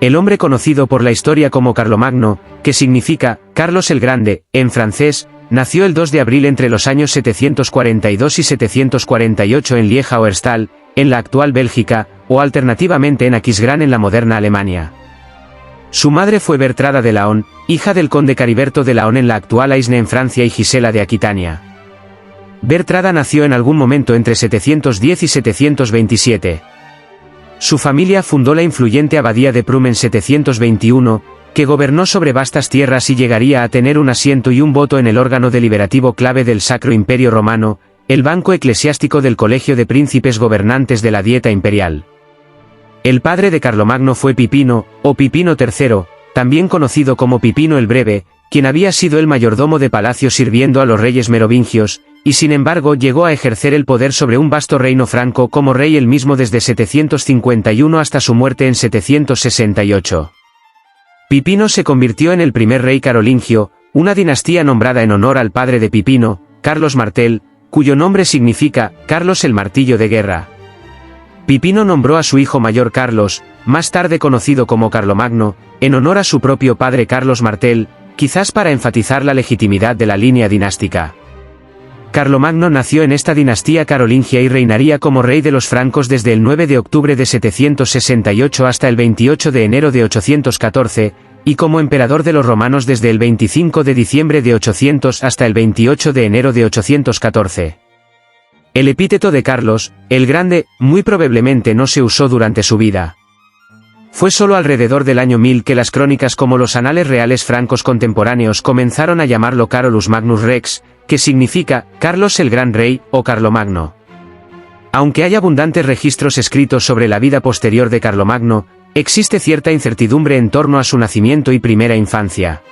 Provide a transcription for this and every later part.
El hombre conocido por la historia como Carlomagno, que significa Carlos el Grande, en francés, nació el 2 de abril entre los años 742 y 748 en Lieja-Oerstal, en la actual Bélgica, o alternativamente en Aquisgrán en la moderna Alemania. Su madre fue Bertrada de Laon, hija del conde Cariberto de Laon en la actual Aisne en Francia y Gisela de Aquitania. Bertrada nació en algún momento entre 710 y 727. Su familia fundó la influyente abadía de Prum en 721, que gobernó sobre vastas tierras y llegaría a tener un asiento y un voto en el órgano deliberativo clave del Sacro Imperio Romano, el banco eclesiástico del Colegio de Príncipes Gobernantes de la Dieta Imperial. El padre de Carlomagno fue Pipino, o Pipino III, también conocido como Pipino el Breve, quien había sido el mayordomo de palacio sirviendo a los reyes merovingios, y sin embargo llegó a ejercer el poder sobre un vasto reino franco como rey él mismo desde 751 hasta su muerte en 768. Pipino se convirtió en el primer rey carolingio, una dinastía nombrada en honor al padre de Pipino, Carlos Martel, cuyo nombre significa Carlos el martillo de guerra. Pipino nombró a su hijo mayor Carlos, más tarde conocido como Carlomagno, en honor a su propio padre Carlos Martel, quizás para enfatizar la legitimidad de la línea dinástica. Carlomagno nació en esta dinastía carolingia y reinaría como rey de los francos desde el 9 de octubre de 768 hasta el 28 de enero de 814, y como emperador de los romanos desde el 25 de diciembre de 800 hasta el 28 de enero de 814. El epíteto de Carlos, el Grande, muy probablemente no se usó durante su vida. Fue solo alrededor del año 1000 que las crónicas como los anales reales francos contemporáneos comenzaron a llamarlo Carolus Magnus Rex, que significa Carlos el Gran Rey o Carlomagno. Aunque hay abundantes registros escritos sobre la vida posterior de Carlomagno, existe cierta incertidumbre en torno a su nacimiento y primera infancia.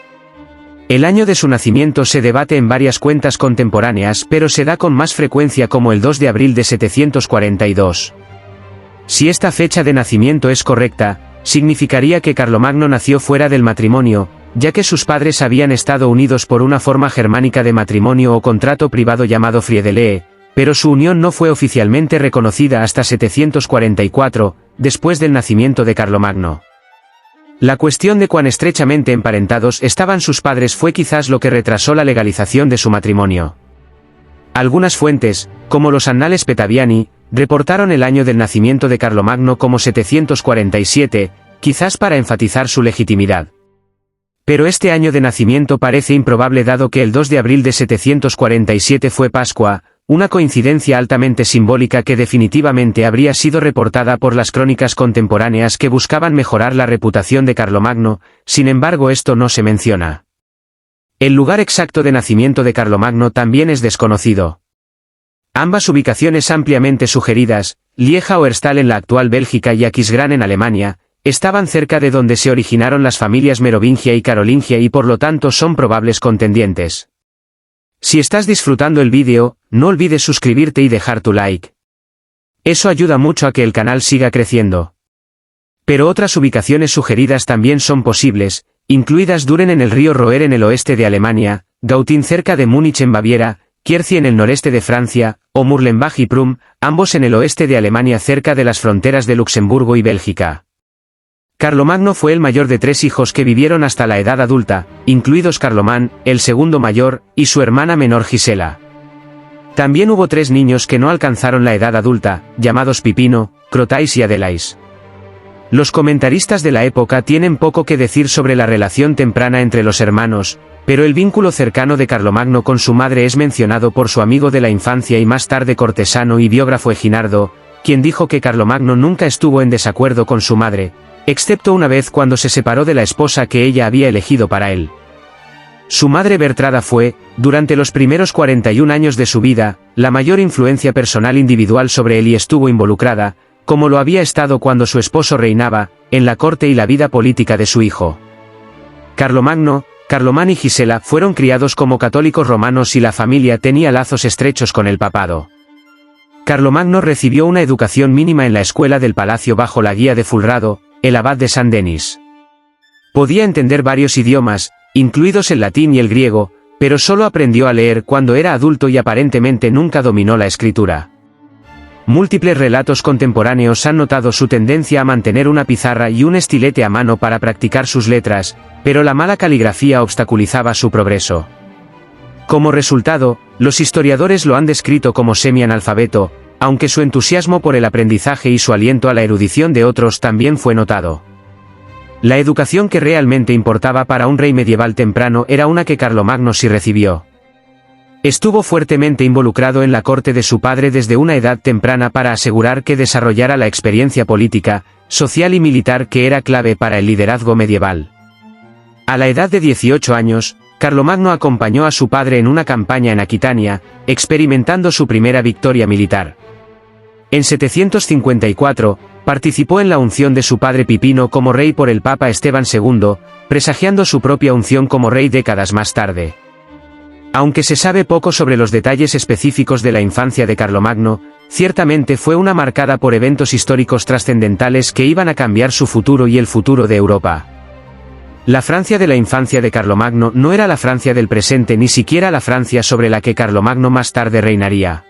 El año de su nacimiento se debate en varias cuentas contemporáneas, pero se da con más frecuencia como el 2 de abril de 742. Si esta fecha de nacimiento es correcta, significaría que Carlomagno nació fuera del matrimonio, ya que sus padres habían estado unidos por una forma germánica de matrimonio o contrato privado llamado Friedelee, pero su unión no fue oficialmente reconocida hasta 744, después del nacimiento de Carlomagno. La cuestión de cuán estrechamente emparentados estaban sus padres fue quizás lo que retrasó la legalización de su matrimonio. Algunas fuentes, como los Annales Petaviani, reportaron el año del nacimiento de Carlomagno como 747, quizás para enfatizar su legitimidad. Pero este año de nacimiento parece improbable dado que el 2 de abril de 747 fue Pascua, una coincidencia altamente simbólica que definitivamente habría sido reportada por las crónicas contemporáneas que buscaban mejorar la reputación de Carlomagno, sin embargo esto no se menciona. El lugar exacto de nacimiento de Carlomagno también es desconocido. Ambas ubicaciones ampliamente sugeridas, Lieja-Oerstal en la actual Bélgica y Aquisgrán en Alemania, estaban cerca de donde se originaron las familias merovingia y carolingia y por lo tanto son probables contendientes. Si estás disfrutando el vídeo, no olvides suscribirte y dejar tu like. Eso ayuda mucho a que el canal siga creciendo. Pero otras ubicaciones sugeridas también son posibles, incluidas Düren en el río Roer en el oeste de Alemania, Gautin cerca de Múnich en Baviera, Kierzy en el noreste de Francia, o Murlenbach y Prum, ambos en el oeste de Alemania cerca de las fronteras de Luxemburgo y Bélgica. Carlomagno fue el mayor de 3 hijos que vivieron hasta la edad adulta, incluidos Carlomán, el segundo mayor, y su hermana menor Gisela. También hubo 3 niños que no alcanzaron la edad adulta, llamados Pipino, Crotais y Adelais. Los comentaristas de la época tienen poco que decir sobre la relación temprana entre los hermanos, pero el vínculo cercano de Carlomagno con su madre es mencionado por su amigo de la infancia y más tarde cortesano y biógrafo Eginardo, quien dijo que Carlomagno nunca estuvo en desacuerdo con su madre, excepto una vez cuando se separó de la esposa que ella había elegido para él. Su madre Bertrada fue, durante los primeros 41 años de su vida, la mayor influencia personal individual sobre él y estuvo involucrada, como lo había estado cuando su esposo reinaba, en la corte y la vida política de su hijo. Carlomagno, Carlomán y Gisela fueron criados como católicos romanos y la familia tenía lazos estrechos con el papado. Carlomagno recibió una educación mínima en la escuela del palacio bajo la guía de Fulrado, el abad de Saint-Denis. Podía entender varios idiomas, incluidos el latín y el griego, pero solo aprendió a leer cuando era adulto y aparentemente nunca dominó la escritura. Múltiples relatos contemporáneos han notado su tendencia a mantener una pizarra y un estilete a mano para practicar sus letras, pero la mala caligrafía obstaculizaba su progreso. Como resultado, los historiadores lo han descrito como semi-analfabeto, aunque su entusiasmo por el aprendizaje y su aliento a la erudición de otros también fue notado. La educación que realmente importaba para un rey medieval temprano era una que Carlomagno sí recibió. Estuvo fuertemente involucrado en la corte de su padre desde una edad temprana para asegurar que desarrollara la experiencia política, social y militar que era clave para el liderazgo medieval. A la edad de 18 años, Carlomagno acompañó a su padre en una campaña en Aquitania, experimentando su primera victoria militar. En 754, participó en la unción de su padre Pipino como rey por el Papa Esteban II, presagiando su propia unción como rey décadas más tarde. Aunque se sabe poco sobre los detalles específicos de la infancia de Carlomagno, ciertamente fue una marcada por eventos históricos trascendentales que iban a cambiar su futuro y el futuro de Europa. La Francia de la infancia de Carlomagno no era la Francia del presente, ni siquiera la Francia sobre la que Carlomagno más tarde reinaría.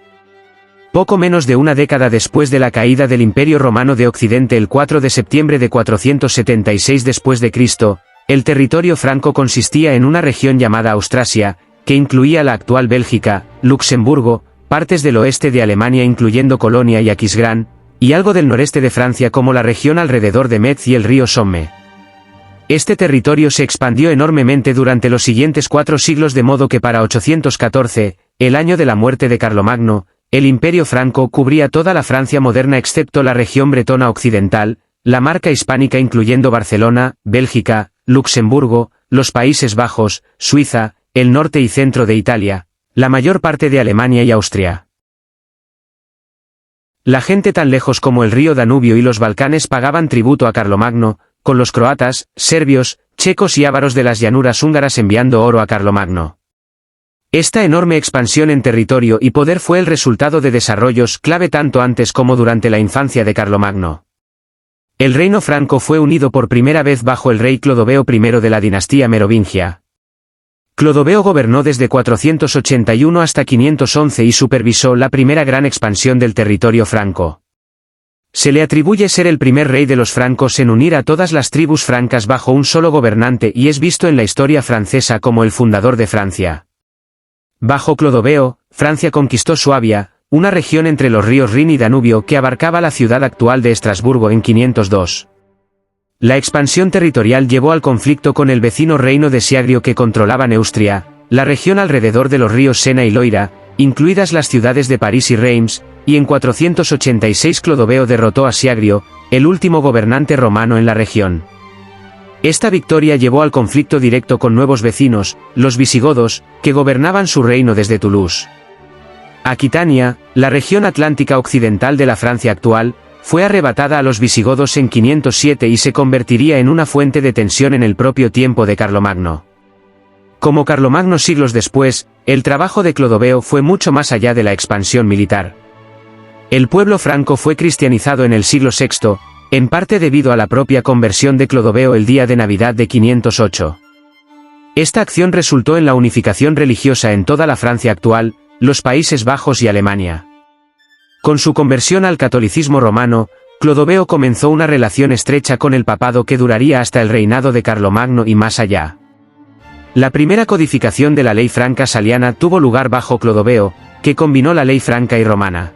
Poco menos de una década después de la caída del Imperio Romano de Occidente el 4 de septiembre de 476 d.C., el territorio franco consistía en una región llamada Austrasia, que incluía la actual Bélgica, Luxemburgo, partes del oeste de Alemania incluyendo Colonia y Aquisgrán, y algo del noreste de Francia como la región alrededor de Metz y el río Somme. Este territorio se expandió enormemente durante los siguientes 4 siglos, de modo que para 814, el año de la muerte de Carlomagno, el Imperio franco cubría toda la Francia moderna excepto la región bretona occidental, la marca hispánica incluyendo Barcelona, Bélgica, Luxemburgo, los Países Bajos, Suiza, el norte y centro de Italia, la mayor parte de Alemania y Austria. La gente tan lejos como el río Danubio y los Balcanes pagaban tributo a Carlomagno, con los croatas, serbios, checos y ávaros de las llanuras húngaras enviando oro a Carlomagno. Esta enorme expansión en territorio y poder fue el resultado de desarrollos clave tanto antes como durante la infancia de Carlomagno. El reino franco fue unido por primera vez bajo el rey Clodoveo I de la dinastía merovingia. Clodoveo gobernó desde 481 hasta 511 y supervisó la primera gran expansión del territorio franco. Se le atribuye ser el primer rey de los francos en unir a todas las tribus francas bajo un solo gobernante y es visto en la historia francesa como el fundador de Francia. Bajo Clodoveo, Francia conquistó Suabia, una región entre los ríos Rin y Danubio que abarcaba la ciudad actual de Estrasburgo en 502. La expansión territorial llevó al conflicto con el vecino reino de Siagrio que controlaba Neustria, la región alrededor de los ríos Sena y Loira, incluidas las ciudades de París y Reims, y en 486 Clodoveo derrotó a Siagrio, el último gobernante romano en la región. Esta victoria llevó al conflicto directo con nuevos vecinos, los visigodos, que gobernaban su reino desde Toulouse. Aquitania, la región atlántica occidental de la Francia actual, fue arrebatada a los visigodos en 507 y se convertiría en una fuente de tensión en el propio tiempo de Carlomagno. Como Carlomagno siglos después, el trabajo de Clodoveo fue mucho más allá de la expansión militar. El pueblo franco fue cristianizado en el siglo VI, en parte debido a la propia conversión de Clodoveo el día de Navidad de 508. Esta acción resultó en la unificación religiosa en toda la Francia actual, los Países Bajos y Alemania. Con su conversión al catolicismo romano, Clodoveo comenzó una relación estrecha con el papado que duraría hasta el reinado de Carlomagno y más allá. La primera codificación de la ley franca saliana tuvo lugar bajo Clodoveo, que combinó la ley franca y romana.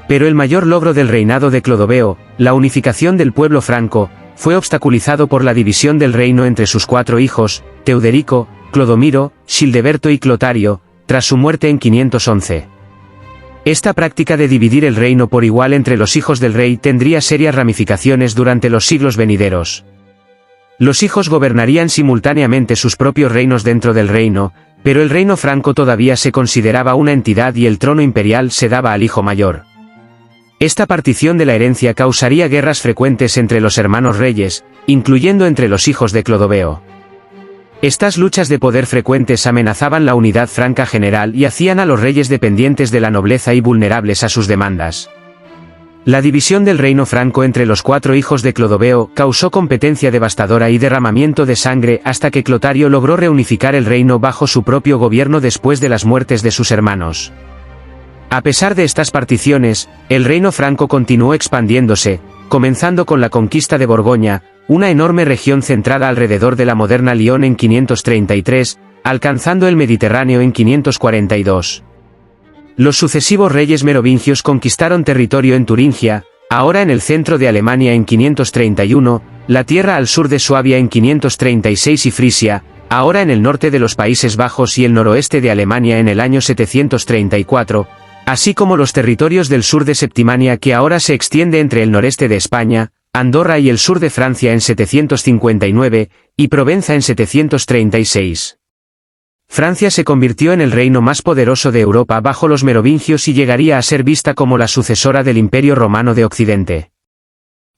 Pero el mayor logro del reinado de Clodoveo, la unificación del pueblo franco, fue obstaculizado por la división del reino entre sus 4 hijos, Teuderico, Clodomiro, Childeberto y Clotario, tras su muerte en 511. Esta práctica de dividir el reino por igual entre los hijos del rey tendría serias ramificaciones durante los siglos venideros. Los hijos gobernarían simultáneamente sus propios reinos dentro del reino, pero el reino franco todavía se consideraba una entidad y el trono imperial se daba al hijo mayor. Esta partición de la herencia causaría guerras frecuentes entre los hermanos reyes, incluyendo entre los hijos de Clodoveo. Estas luchas de poder frecuentes amenazaban la unidad franca general y hacían a los reyes dependientes de la nobleza y vulnerables a sus demandas. La división del reino franco entre los 4 hijos de Clodoveo causó competencia devastadora y derramamiento de sangre hasta que Clotario logró reunificar el reino bajo su propio gobierno después de las muertes de sus hermanos. A pesar de estas particiones, el reino franco continuó expandiéndose, comenzando con la conquista de Borgoña, una enorme región centrada alrededor de la moderna Lyon en 533, alcanzando el Mediterráneo en 542. Los sucesivos reyes merovingios conquistaron territorio en Turingia, ahora en el centro de Alemania en 531, la tierra al sur de Suabia en 536 y Frisia, ahora en el norte de los Países Bajos y el noroeste de Alemania en el año 734, así como los territorios del sur de Septimania que ahora se extiende entre el noreste de España, Andorra y el sur de Francia en 759, y Provenza en 736. Francia se convirtió en el reino más poderoso de Europa bajo los merovingios y llegaría a ser vista como la sucesora del Imperio Romano de Occidente.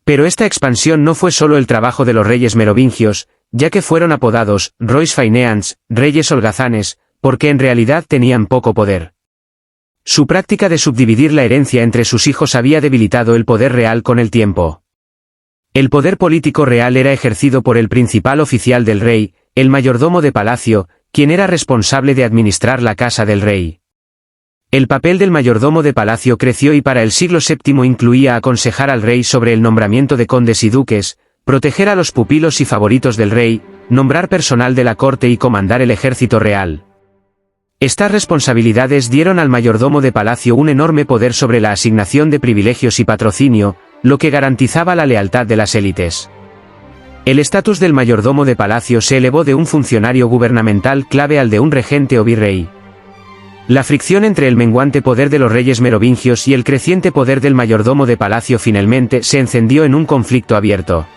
Pero esta expansión no fue solo el trabajo de los reyes merovingios, ya que fueron apodados rois faineants, reyes holgazanes, porque en realidad tenían poco poder. Su práctica de subdividir la herencia entre sus hijos había debilitado el poder real con el tiempo. El poder político real era ejercido por el principal oficial del rey, el mayordomo de palacio, quien era responsable de administrar la casa del rey. El papel del mayordomo de palacio creció y para el siglo VII incluía aconsejar al rey sobre el nombramiento de condes y duques, proteger a los pupilos y favoritos del rey, nombrar personal de la corte y comandar el ejército real. Estas responsabilidades dieron al mayordomo de palacio un enorme poder sobre la asignación de privilegios y patrocinio, lo que garantizaba la lealtad de las élites. El estatus del mayordomo de palacio se elevó de un funcionario gubernamental clave al de un regente o virrey. La fricción entre el menguante poder de los reyes merovingios y el creciente poder del mayordomo de palacio finalmente se encendió en un conflicto abierto.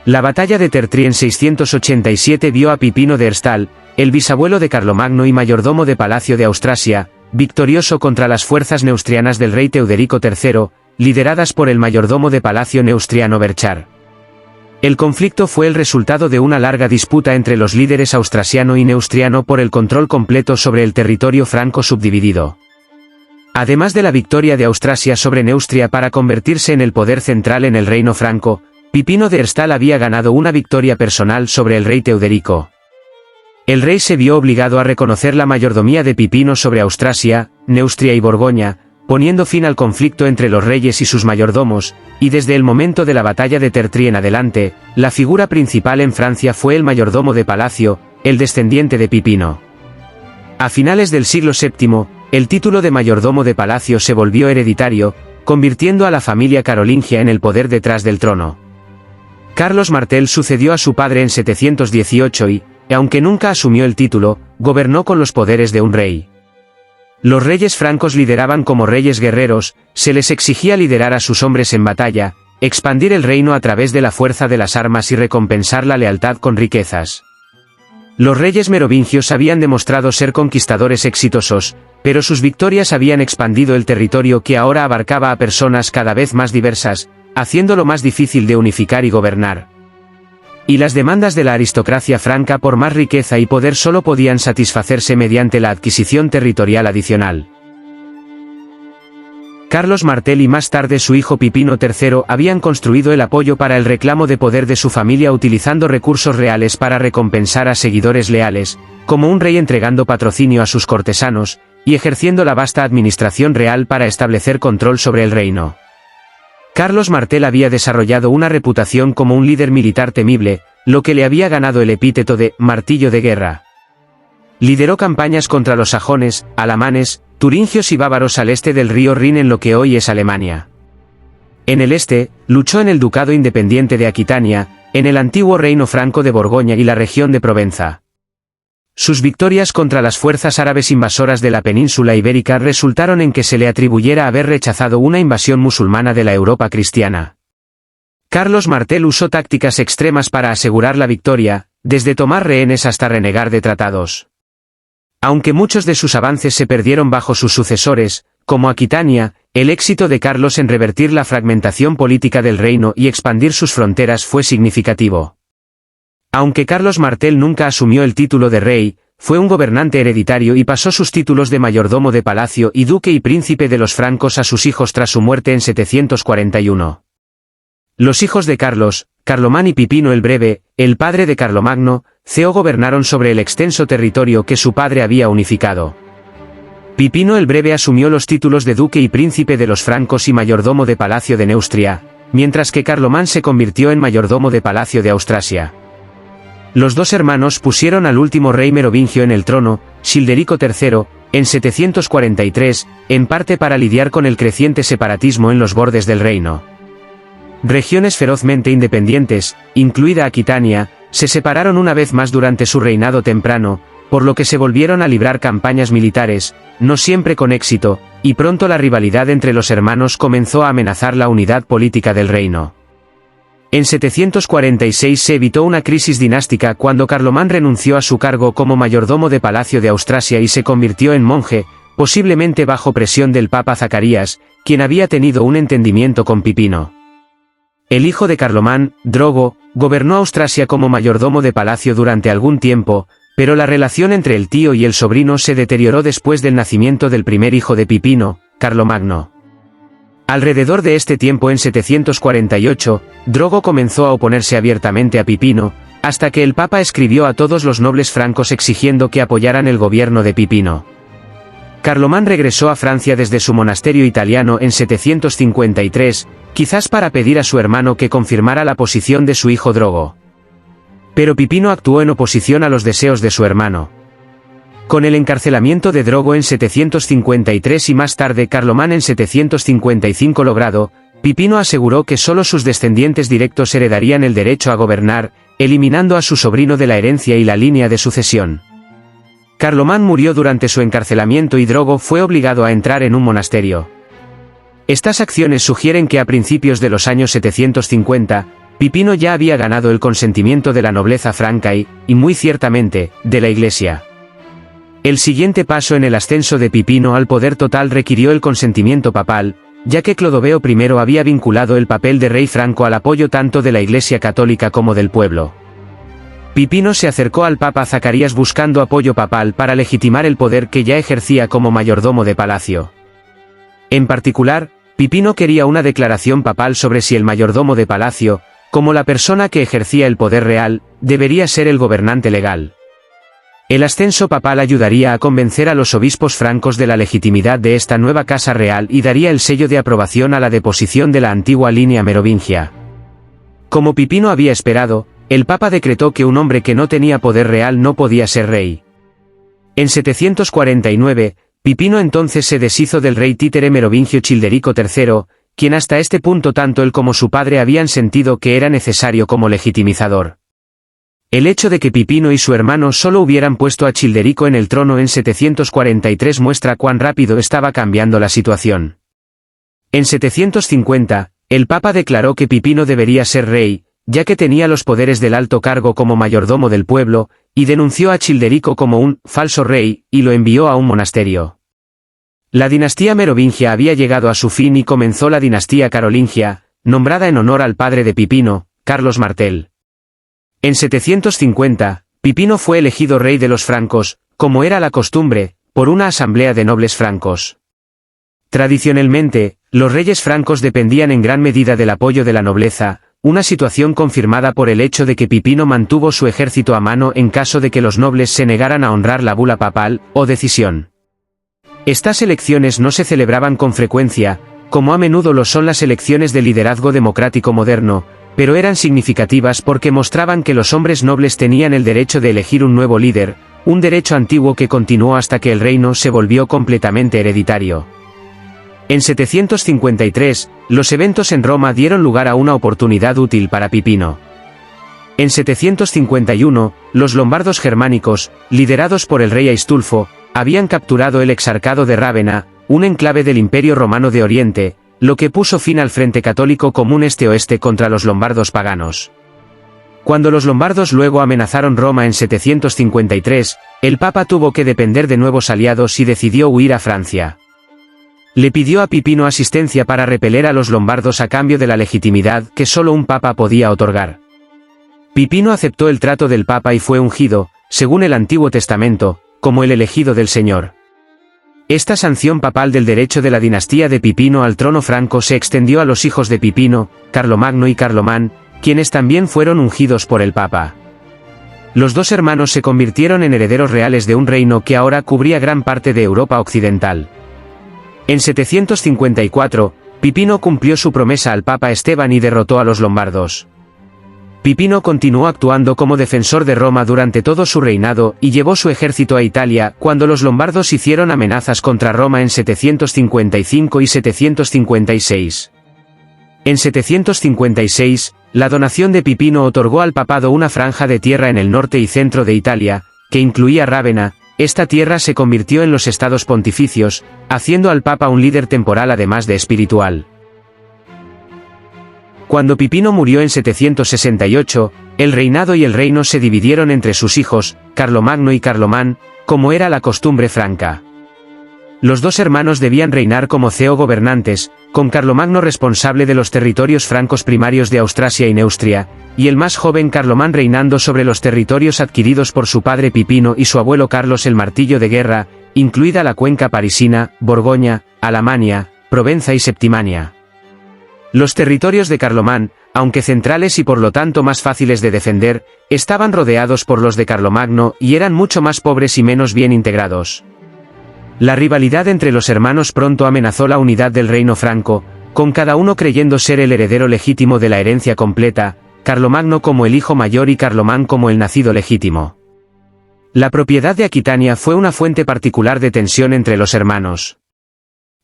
La batalla de Tertrí en 687 vio a Pipino de Herstal, el bisabuelo de Carlomagno y mayordomo de palacio de Austrasia, victorioso contra las fuerzas neustrianas del rey Teuderico III, lideradas por el mayordomo de palacio neustriano Berchar. El conflicto fue el resultado de una larga disputa entre los líderes austrasiano y neustriano por el control completo sobre el territorio franco subdividido. Además de la victoria de Austrasia sobre Neustria para convertirse en el poder central en el reino franco, Pipino de Herstal había ganado una victoria personal sobre el rey Teuderico. El rey se vio obligado a reconocer la mayordomía de Pipino sobre Austrasia, Neustria y Borgoña, poniendo fin al conflicto entre los reyes y sus mayordomos, y desde el momento de la batalla de Tertrí en adelante, la figura principal en Francia fue el mayordomo de palacio, el descendiente de Pipino. A finales del siglo VII, el título de mayordomo de palacio se volvió hereditario, convirtiendo a la familia carolingia en el poder detrás del trono. Carlos Martel sucedió a su padre en 718 y, aunque nunca asumió el título, gobernó con los poderes de un rey. Los reyes francos lideraban como reyes guerreros, se les exigía liderar a sus hombres en batalla, expandir el reino a través de la fuerza de las armas y recompensar la lealtad con riquezas. Los reyes merovingios habían demostrado ser conquistadores exitosos, pero sus victorias habían expandido el territorio que ahora abarcaba a personas cada vez más diversas, haciéndolo más difícil de unificar y gobernar. Y las demandas de la aristocracia franca por más riqueza y poder solo podían satisfacerse mediante la adquisición territorial adicional. Carlos Martel y más tarde su hijo Pipino III habían construido el apoyo para el reclamo de poder de su familia utilizando recursos reales para recompensar a seguidores leales, como un rey entregando patrocinio a sus cortesanos, y ejerciendo la vasta administración real para establecer control sobre el reino. Carlos Martel había desarrollado una reputación como un líder militar temible, lo que le había ganado el epíteto de «martillo de guerra». Lideró campañas contra los sajones, alamanes, turingios y bávaros al este del río Rin en lo que hoy es Alemania. En el este, luchó en el ducado independiente de Aquitania, en el antiguo reino franco de Borgoña y la región de Provenza. Sus victorias contra las fuerzas árabes invasoras de la península ibérica resultaron en que se le atribuyera haber rechazado una invasión musulmana de la Europa cristiana. Carlos Martel usó tácticas extremas para asegurar la victoria, desde tomar rehenes hasta renegar de tratados. Aunque muchos de sus avances se perdieron bajo sus sucesores, como Aquitania, el éxito de Carlos en revertir la fragmentación política del reino y expandir sus fronteras fue significativo. Aunque Carlos Martel nunca asumió el título de rey, fue un gobernante hereditario y pasó sus títulos de mayordomo de palacio y duque y príncipe de los francos a sus hijos tras su muerte en 741. Los hijos de Carlos, Carlomán y Pipino el Breve, el padre de Carlomagno, gobernaron sobre el extenso territorio que su padre había unificado. Pipino el Breve asumió los títulos de duque y príncipe de los francos y mayordomo de Palacio de Neustria, mientras que Carlomán se convirtió en mayordomo de Palacio de Austrasia. Los dos hermanos pusieron al último rey merovingio en el trono, Childerico III, en 743, en parte para lidiar con el creciente separatismo en los bordes del reino. Regiones ferozmente independientes, incluida Aquitania, se separaron una vez más durante su reinado temprano, por lo que se volvieron a librar campañas militares, no siempre con éxito, y pronto la rivalidad entre los hermanos comenzó a amenazar la unidad política del reino. En 746 se evitó una crisis dinástica cuando Carlomán renunció a su cargo como mayordomo de Palacio de Austrasia y se convirtió en monje, posiblemente bajo presión del Papa Zacarías, quien había tenido un entendimiento con Pipino. El hijo de Carlomán, Drogo, gobernó Austrasia como mayordomo de palacio durante algún tiempo, pero la relación entre el tío y el sobrino se deterioró después del nacimiento del primer hijo de Pipino, Carlomagno. Alrededor de este tiempo en 748, Drogo comenzó a oponerse abiertamente a Pipino, hasta que el Papa escribió a todos los nobles francos exigiendo que apoyaran el gobierno de Pipino. Carlomán regresó a Francia desde su monasterio italiano en 753, quizás para pedir a su hermano que confirmara la posición de su hijo Drogo. Pero Pipino actuó en oposición a los deseos de su hermano. Con el encarcelamiento de Drogo en 753 y más tarde Carlomán en 755 logrado, Pipino aseguró que solo sus descendientes directos heredarían el derecho a gobernar, eliminando a su sobrino de la herencia y la línea de sucesión. Carlomán murió durante su encarcelamiento y Drogo fue obligado a entrar en un monasterio. Estas acciones sugieren que a principios de los años 750, Pipino ya había ganado el consentimiento de la nobleza franca y muy ciertamente, de la Iglesia. El siguiente paso en el ascenso de Pipino al poder total requirió el consentimiento papal, ya que Clodoveo I había vinculado el papel de rey franco al apoyo tanto de la Iglesia católica como del pueblo. Pipino se acercó al Papa Zacarías buscando apoyo papal para legitimar el poder que ya ejercía como mayordomo de palacio. En particular, Pipino quería una declaración papal sobre si el mayordomo de palacio, como la persona que ejercía el poder real, debería ser el gobernante legal. El ascenso papal ayudaría a convencer a los obispos francos de la legitimidad de esta nueva casa real y daría el sello de aprobación a la deposición de la antigua línea merovingia. Como Pipino había esperado, el Papa decretó que un hombre que no tenía poder real no podía ser rey. En 749, Pipino entonces se deshizo del rey títere merovingio Childerico III, quien hasta este punto tanto él como su padre habían sentido que era necesario como legitimizador. El hecho de que Pipino y su hermano solo hubieran puesto a Childerico en el trono en 743 muestra cuán rápido estaba cambiando la situación. En 750, el Papa declaró que Pipino debería ser rey, ya que tenía los poderes del alto cargo como mayordomo del pueblo, y denunció a Childerico como un falso rey, y lo envió a un monasterio. La dinastía merovingia había llegado a su fin y comenzó la dinastía carolingia, nombrada en honor al padre de Pipino, Carlos Martel. En 750, Pipino fue elegido rey de los francos, como era la costumbre, por una asamblea de nobles francos. Tradicionalmente, los reyes francos dependían en gran medida del apoyo de la nobleza, una situación confirmada por el hecho de que Pipino mantuvo su ejército a mano en caso de que los nobles se negaran a honrar la bula papal, o decisión. Estas elecciones no se celebraban con frecuencia, como a menudo lo son las elecciones de liderazgo democrático moderno, pero eran significativas porque mostraban que los hombres nobles tenían el derecho de elegir un nuevo líder, un derecho antiguo que continuó hasta que el reino se volvió completamente hereditario. En 753, los eventos en Roma dieron lugar a una oportunidad útil para Pipino. En 751, los lombardos germánicos, liderados por el rey Aistulfo, habían capturado el exarcado de Rávena, un enclave del Imperio Romano de Oriente, lo que puso fin al frente católico común este-oeste contra los lombardos paganos. Cuando los lombardos luego amenazaron Roma en 753, el Papa tuvo que depender de nuevos aliados y decidió huir a Francia. Le pidió a Pipino asistencia para repeler a los lombardos a cambio de la legitimidad que solo un papa podía otorgar. Pipino aceptó el trato del Papa y fue ungido, según el Antiguo Testamento, como el elegido del Señor. Esta sanción papal del derecho de la dinastía de Pipino al trono franco se extendió a los hijos de Pipino, Carlomagno y Carlomán, quienes también fueron ungidos por el Papa. Los dos hermanos se convirtieron en herederos reales de un reino que ahora cubría gran parte de Europa occidental. En 754, Pipino cumplió su promesa al Papa Esteban y derrotó a los lombardos. Pipino continuó actuando como defensor de Roma durante todo su reinado y llevó su ejército a Italia cuando los lombardos hicieron amenazas contra Roma en 755 y 756. En 756, la donación de Pipino otorgó al papado una franja de tierra en el norte y centro de Italia, que incluía Rávena. Esta tierra se convirtió en los estados pontificios, haciendo al Papa un líder temporal además de espiritual. Cuando Pipino murió en 768, el reinado y el reino se dividieron entre sus hijos, Carlomagno y Carlomán, como era la costumbre franca. Los dos hermanos debían reinar como gobernantes, con Carlomagno responsable de los territorios francos primarios de Austrasia y Neustria, y el más joven Carlomán reinando sobre los territorios adquiridos por su padre Pipino y su abuelo Carlos el Martillo de Guerra, incluida la cuenca parisina, Borgoña, Alamania, Provenza y Septimania. Los territorios de Carlomán, aunque centrales y por lo tanto más fáciles de defender, estaban rodeados por los de Carlomagno y eran mucho más pobres y menos bien integrados. La rivalidad entre los hermanos pronto amenazó la unidad del reino franco, con cada uno creyendo ser el heredero legítimo de la herencia completa, Carlomagno como el hijo mayor y Carlomán como el nacido legítimo. La propiedad de Aquitania fue una fuente particular de tensión entre los hermanos.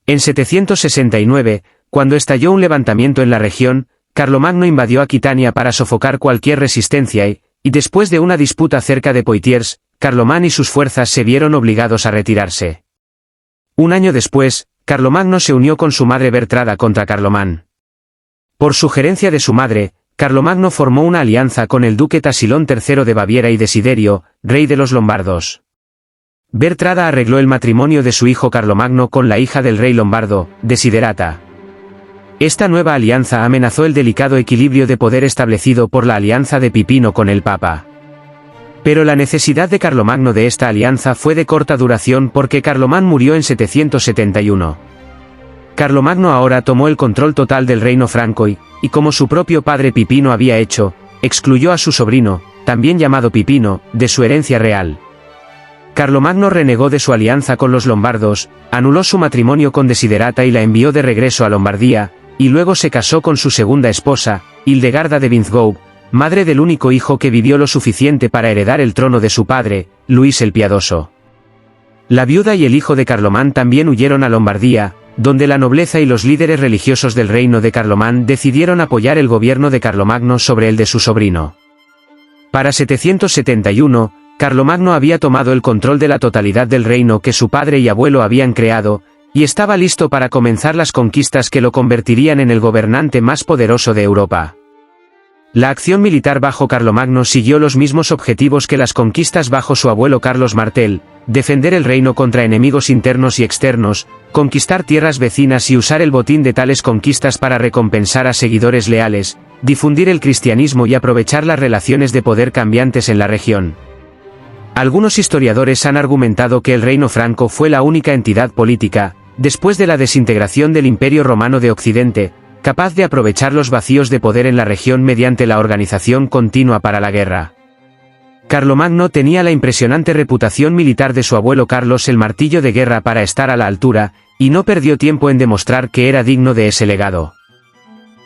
En 769, cuando estalló un levantamiento en la región, Carlomagno invadió Aquitania para sofocar cualquier resistencia y después de una disputa cerca de Poitiers, Carlomán y sus fuerzas se vieron obligados a retirarse. Un año después, Carlomagno se unió con su madre Bertrada contra Carlomán. Por sugerencia de su madre, Carlomagno formó una alianza con el duque Tasilón III de Baviera y Desiderio, rey de los lombardos. Bertrada arregló el matrimonio de su hijo Carlomagno con la hija del rey lombardo, Desiderata. Esta nueva alianza amenazó el delicado equilibrio de poder establecido por la alianza de Pipino con el Papa. Pero la necesidad de Carlomagno de esta alianza fue de corta duración porque Carlomán murió en 771. Carlomagno ahora tomó el control total del reino franco y como su propio padre Pipino había hecho, excluyó a su sobrino, también llamado Pipino, de su herencia real. Carlomagno renegó de su alianza con los lombardos, anuló su matrimonio con Desiderata y la envió de regreso a Lombardía, y luego se casó con su segunda esposa, Hildegarda de Vinthgau, madre del único hijo que vivió lo suficiente para heredar el trono de su padre, Luis el Piadoso. La viuda y el hijo de Carlomán también huyeron a Lombardía, donde la nobleza y los líderes religiosos del reino de Carlomán decidieron apoyar el gobierno de Carlomagno sobre el de su sobrino. Para 771, Carlomagno había tomado el control de la totalidad del reino que su padre y abuelo habían creado, y estaba listo para comenzar las conquistas que lo convertirían en el gobernante más poderoso de Europa. La acción militar bajo Carlomagno siguió los mismos objetivos que las conquistas bajo su abuelo Carlos Martel: defender el reino contra enemigos internos y externos, conquistar tierras vecinas y usar el botín de tales conquistas para recompensar a seguidores leales, difundir el cristianismo y aprovechar las relaciones de poder cambiantes en la región. Algunos historiadores han argumentado que el reino franco fue la única entidad política, después de la desintegración del Imperio Romano de Occidente, capaz de aprovechar los vacíos de poder en la región mediante la organización continua para la guerra. Carlomagno tenía la impresionante reputación militar de su abuelo Carlos el Martillo de Guerra para estar a la altura, y no perdió tiempo en demostrar que era digno de ese legado.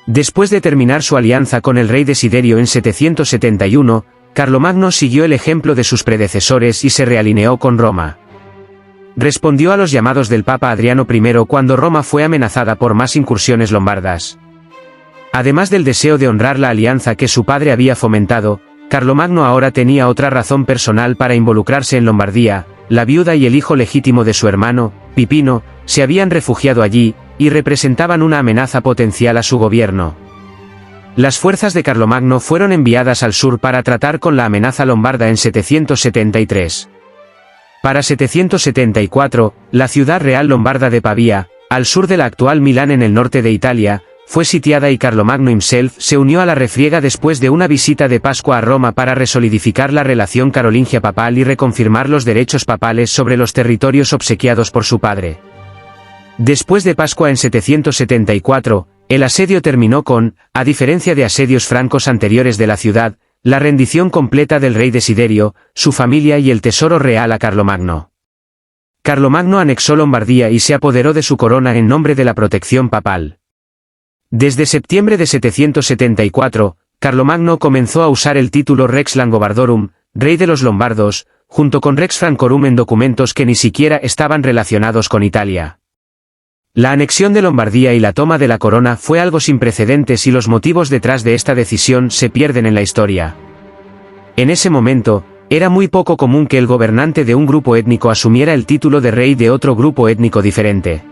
Después de terminar su alianza con el rey Desiderio en 771, Carlomagno siguió el ejemplo de sus predecesores y se realineó con Roma. Respondió a los llamados del Papa Adriano I cuando Roma fue amenazada por más incursiones lombardas. Además del deseo de honrar la alianza que su padre había fomentado, Carlomagno ahora tenía otra razón personal para involucrarse en Lombardía. La viuda y el hijo legítimo de su hermano, Pipino, se habían refugiado allí, y representaban una amenaza potencial a su gobierno. Las fuerzas de Carlomagno fueron enviadas al sur para tratar con la amenaza lombarda en 773. Para 774, la ciudad real lombarda de Pavía, al sur de la actual Milán en el norte de Italia, fue sitiada y Carlomagno himself se unió a la refriega después de una visita de Pascua a Roma para resolidificar la relación carolingia papal y reconfirmar los derechos papales sobre los territorios obsequiados por su padre. Después de Pascua en 774, el asedio terminó con, a diferencia de asedios francos anteriores de la ciudad, la rendición completa del rey Desiderio, su familia y el tesoro real a Carlomagno. Carlomagno anexó Lombardía y se apoderó de su corona en nombre de la protección papal. Desde septiembre de 774, Carlomagno comenzó a usar el título Rex Langobardorum, rey de los lombardos, junto con Rex Francorum en documentos que ni siquiera estaban relacionados con Italia. La anexión de Lombardía y la toma de la corona fue algo sin precedentes y los motivos detrás de esta decisión se pierden en la historia. En ese momento, era muy poco común que el gobernante de un grupo étnico asumiera el título de rey de otro grupo étnico diferente.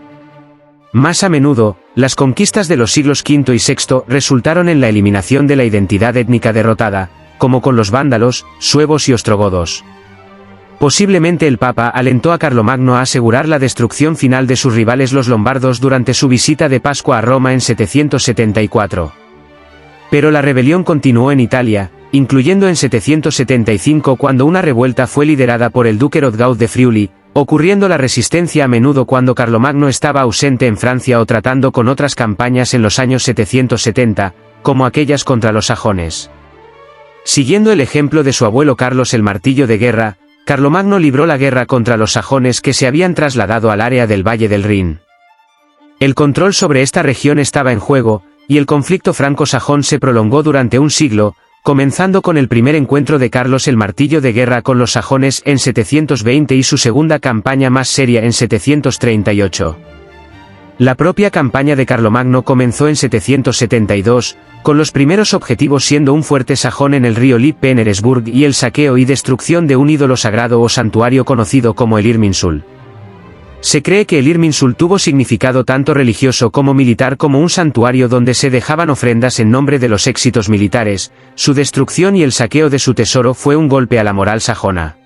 Más a menudo, las conquistas de los siglos V y VI resultaron en la eliminación de la identidad étnica derrotada, como con los vándalos, suevos y ostrogodos. Posiblemente el Papa alentó a Carlomagno a asegurar la destrucción final de sus rivales los lombardos durante su visita de Pascua a Roma en 774. Pero la rebelión continuó en Italia, incluyendo en 775 cuando una revuelta fue liderada por el duque Hrodgaud de Friuli, ocurriendo la resistencia a menudo cuando Carlomagno estaba ausente en Francia o tratando con otras campañas en los años 770, como aquellas contra los sajones. Siguiendo el ejemplo de su abuelo Carlos el Martillo de Guerra, Carlomagno libró la guerra contra los sajones que se habían trasladado al área del Valle del Rin. El control sobre esta región estaba en juego, y el conflicto franco-sajón se prolongó durante un siglo, comenzando con el primer encuentro de Carlos el Martillo de Guerra con los sajones en 720 y su segunda campaña más seria en 738. La propia campaña de Carlomagno comenzó en 772, con los primeros objetivos siendo un fuerte sajón en el río Lippe en Eresburg y el saqueo y destrucción de un ídolo sagrado o santuario conocido como el Irminsul. Se cree que el Irminsul tuvo significado tanto religioso como militar como un santuario donde se dejaban ofrendas en nombre de los éxitos militares. Su destrucción y el saqueo de su tesoro fue un golpe a la moral sajona.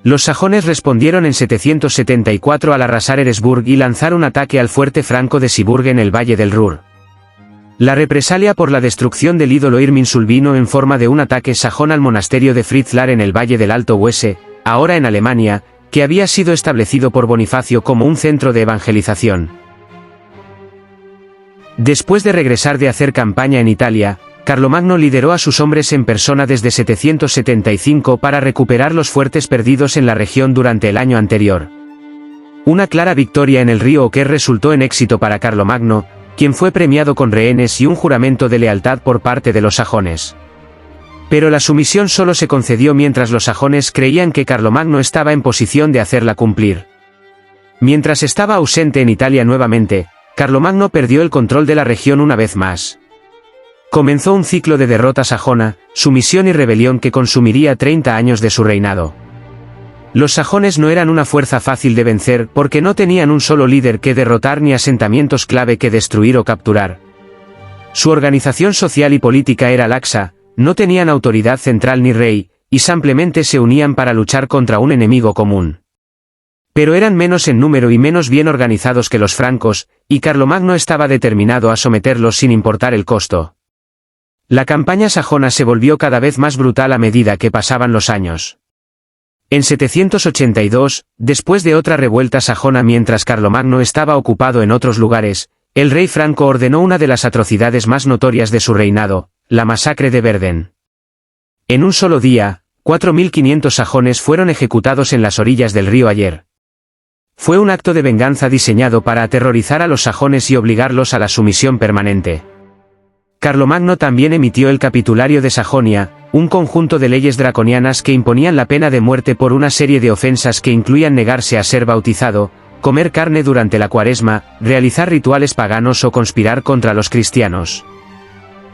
Los sajones respondieron en 774 al arrasar Eresburg y lanzar un ataque al fuerte franco de Siburg en el Valle del Ruhr. La represalia por la destrucción del ídolo Irminsul vino en forma de un ataque sajón al monasterio de Fritzlar en el Valle del Alto Wesse, ahora en Alemania, que había sido establecido por Bonifacio como un centro de evangelización. Después de regresar de hacer campaña en Italia, Carlomagno lideró a sus hombres en persona desde 775 para recuperar los fuertes perdidos en la región durante el año anterior. Una clara victoria en el río Oquer resultó en éxito para Carlomagno, quien fue premiado con rehenes y un juramento de lealtad por parte de los sajones. Pero la sumisión solo se concedió mientras los sajones creían que Carlomagno estaba en posición de hacerla cumplir. Mientras estaba ausente en Italia nuevamente, Carlomagno perdió el control de la región una vez más. Comenzó un ciclo de derrota sajona, sumisión y rebelión que consumiría 30 años de su reinado. Los sajones no eran una fuerza fácil de vencer porque no tenían un solo líder que derrotar ni asentamientos clave que destruir o capturar. Su organización social y política era laxa, no tenían autoridad central ni rey, y simplemente se unían para luchar contra un enemigo común. Pero eran menos en número y menos bien organizados que los francos, y Carlomagno estaba determinado a someterlos sin importar el costo. La campaña sajona se volvió cada vez más brutal a medida que pasaban los años. En 782, después de otra revuelta sajona mientras Carlomagno estaba ocupado en otros lugares, el rey franco ordenó una de las atrocidades más notorias de su reinado, la masacre de Verden. En un solo día, 4.500 sajones fueron ejecutados en las orillas del río Ayer. Fue un acto de venganza diseñado para aterrorizar a los sajones y obligarlos a la sumisión permanente. Carlomagno también emitió el Capitulario de Sajonia, un conjunto de leyes draconianas que imponían la pena de muerte por una serie de ofensas que incluían negarse a ser bautizado, comer carne durante la Cuaresma, realizar rituales paganos o conspirar contra los cristianos.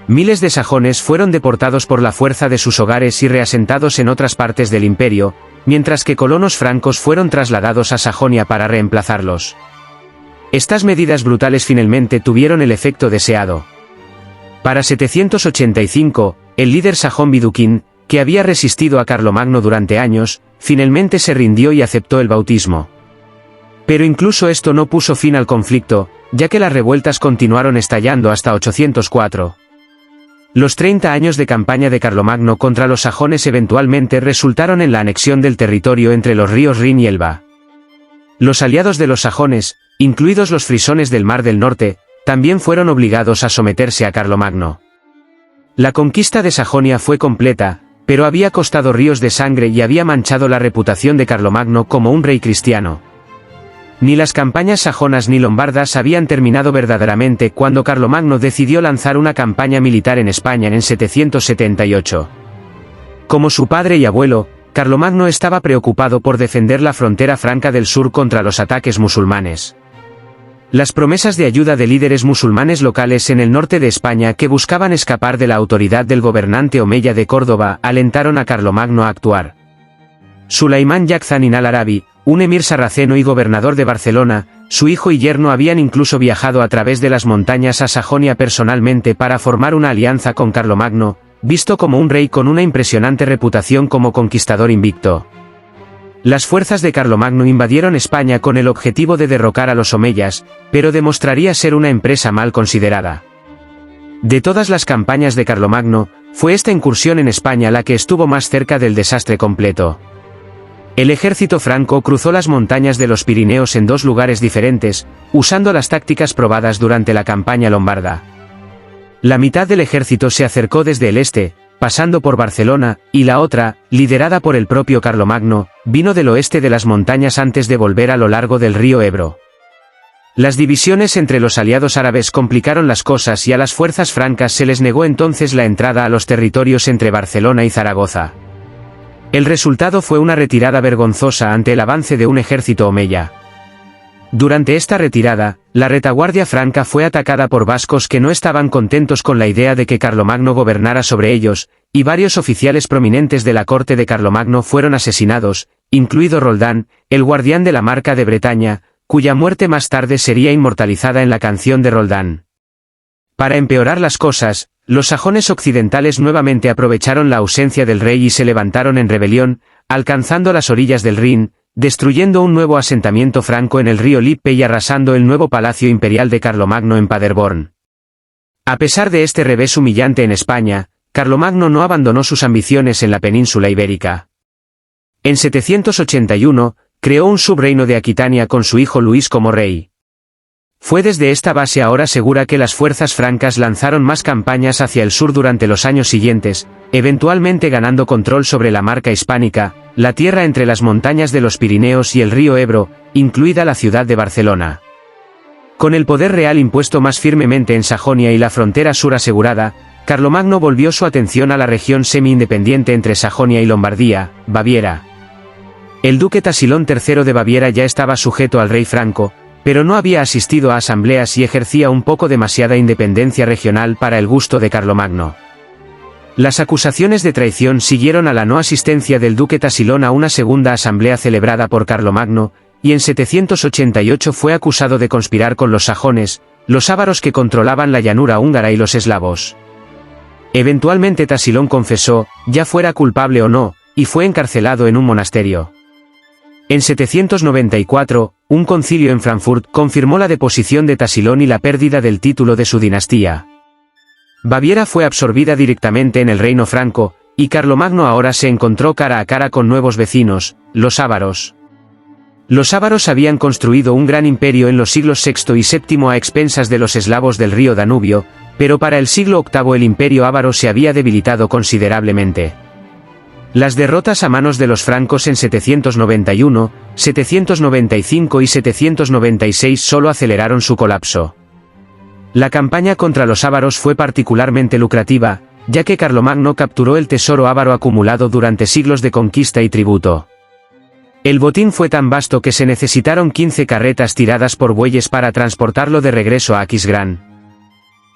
Miles de sajones fueron deportados por la fuerza de sus hogares y reasentados en otras partes del imperio, mientras que colonos francos fueron trasladados a Sajonia para reemplazarlos. Estas medidas brutales finalmente tuvieron el efecto deseado. Para 785, el líder sajón Viduquín, que había resistido a Carlomagno durante años, finalmente se rindió y aceptó el bautismo. Pero incluso esto no puso fin al conflicto, ya que las revueltas continuaron estallando hasta 804. Los 30 años de campaña de Carlomagno contra los sajones eventualmente resultaron en la anexión del territorio entre los ríos Rin y Elba. Los aliados de los sajones, incluidos los frisones del Mar del Norte, también fueron obligados a someterse a Carlomagno. La conquista de Sajonia fue completa, pero había costado ríos de sangre y había manchado la reputación de Carlomagno como un rey cristiano. Ni las campañas sajonas ni lombardas habían terminado verdaderamente cuando Carlomagno decidió lanzar una campaña militar en España en 778. Como su padre y abuelo, Carlomagno estaba preocupado por defender la frontera franca del sur contra los ataques musulmanes. Las promesas de ayuda de líderes musulmanes locales en el norte de España que buscaban escapar de la autoridad del gobernante omeya de Córdoba alentaron a Carlomagno a actuar. Sulaimán Yag Zanin al-Arabi, un emir sarraceno y gobernador de Barcelona, su hijo y yerno habían incluso viajado a través de las montañas a Sajonia personalmente para formar una alianza con Carlomagno, visto como un rey con una impresionante reputación como conquistador invicto. Las fuerzas de Carlomagno invadieron España con el objetivo de derrocar a los omeyas, pero demostraría ser una empresa mal considerada. De todas las campañas de Carlomagno, fue esta incursión en España la que estuvo más cerca del desastre completo. El ejército franco cruzó las montañas de los Pirineos en dos lugares diferentes, usando las tácticas probadas durante la campaña lombarda. La mitad del ejército se acercó desde el este, pasando por Barcelona, y la otra, liderada por el propio Carlomagno, vino del oeste de las montañas antes de volver a lo largo del río Ebro. Las divisiones entre los aliados árabes complicaron las cosas y a las fuerzas francas se les negó entonces la entrada a los territorios entre Barcelona y Zaragoza. El resultado fue una retirada vergonzosa ante el avance de un ejército omeya. Durante esta retirada, la retaguardia franca fue atacada por vascos que no estaban contentos con la idea de que Carlomagno gobernara sobre ellos, y varios oficiales prominentes de la corte de Carlomagno fueron asesinados, incluido Roldán, el guardián de la Marca de Bretaña, cuya muerte más tarde sería inmortalizada en la canción de Roldán. Para empeorar las cosas, los sajones occidentales nuevamente aprovecharon la ausencia del rey y se levantaron en rebelión, alcanzando las orillas del Rin, destruyendo un nuevo asentamiento franco en el río Lippe y arrasando el nuevo palacio imperial de Carlomagno en Paderborn. A pesar de este revés humillante en España, Carlomagno no abandonó sus ambiciones en la península ibérica. En 781, creó un subreino de Aquitania con su hijo Luis como rey. Fue desde esta base ahora segura que las fuerzas francas lanzaron más campañas hacia el sur durante los años siguientes, eventualmente ganando control sobre la Marca hispánica, la tierra entre las montañas de los Pirineos y el río Ebro, incluida la ciudad de Barcelona. Con el poder real impuesto más firmemente en Sajonia y la frontera sur asegurada, Carlomagno volvió su atención a la región semi-independiente entre Sajonia y Lombardía, Baviera. El duque Tasilón III de Baviera ya estaba sujeto al rey franco, pero no había asistido a asambleas y ejercía un poco demasiada independencia regional para el gusto de Carlomagno. Las acusaciones de traición siguieron a la no asistencia del duque Tasilón a una segunda asamblea celebrada por Carlomagno, y en 788 fue acusado de conspirar con los sajones, los ávaros que controlaban la llanura húngara y los eslavos. Eventualmente Tasilón confesó, ya fuera culpable o no, y fue encarcelado en un monasterio. En 794, un concilio en Frankfurt confirmó la deposición de Tasilón y la pérdida del título de su dinastía. Baviera fue absorbida directamente en el reino franco, y Carlomagno ahora se encontró cara a cara con nuevos vecinos, los ávaros. Los ávaros habían construido un gran imperio en los siglos VI y VII a expensas de los eslavos del río Danubio, pero para el siglo VIII el imperio ávaro se había debilitado considerablemente. Las derrotas a manos de los francos en 791, 795 y 796 solo aceleraron su colapso. La campaña contra los ávaros fue particularmente lucrativa, ya que Carlomagno capturó el tesoro ávaro acumulado durante siglos de conquista y tributo. El botín fue tan vasto que se necesitaron 15 carretas tiradas por bueyes para transportarlo de regreso a Aquisgrán.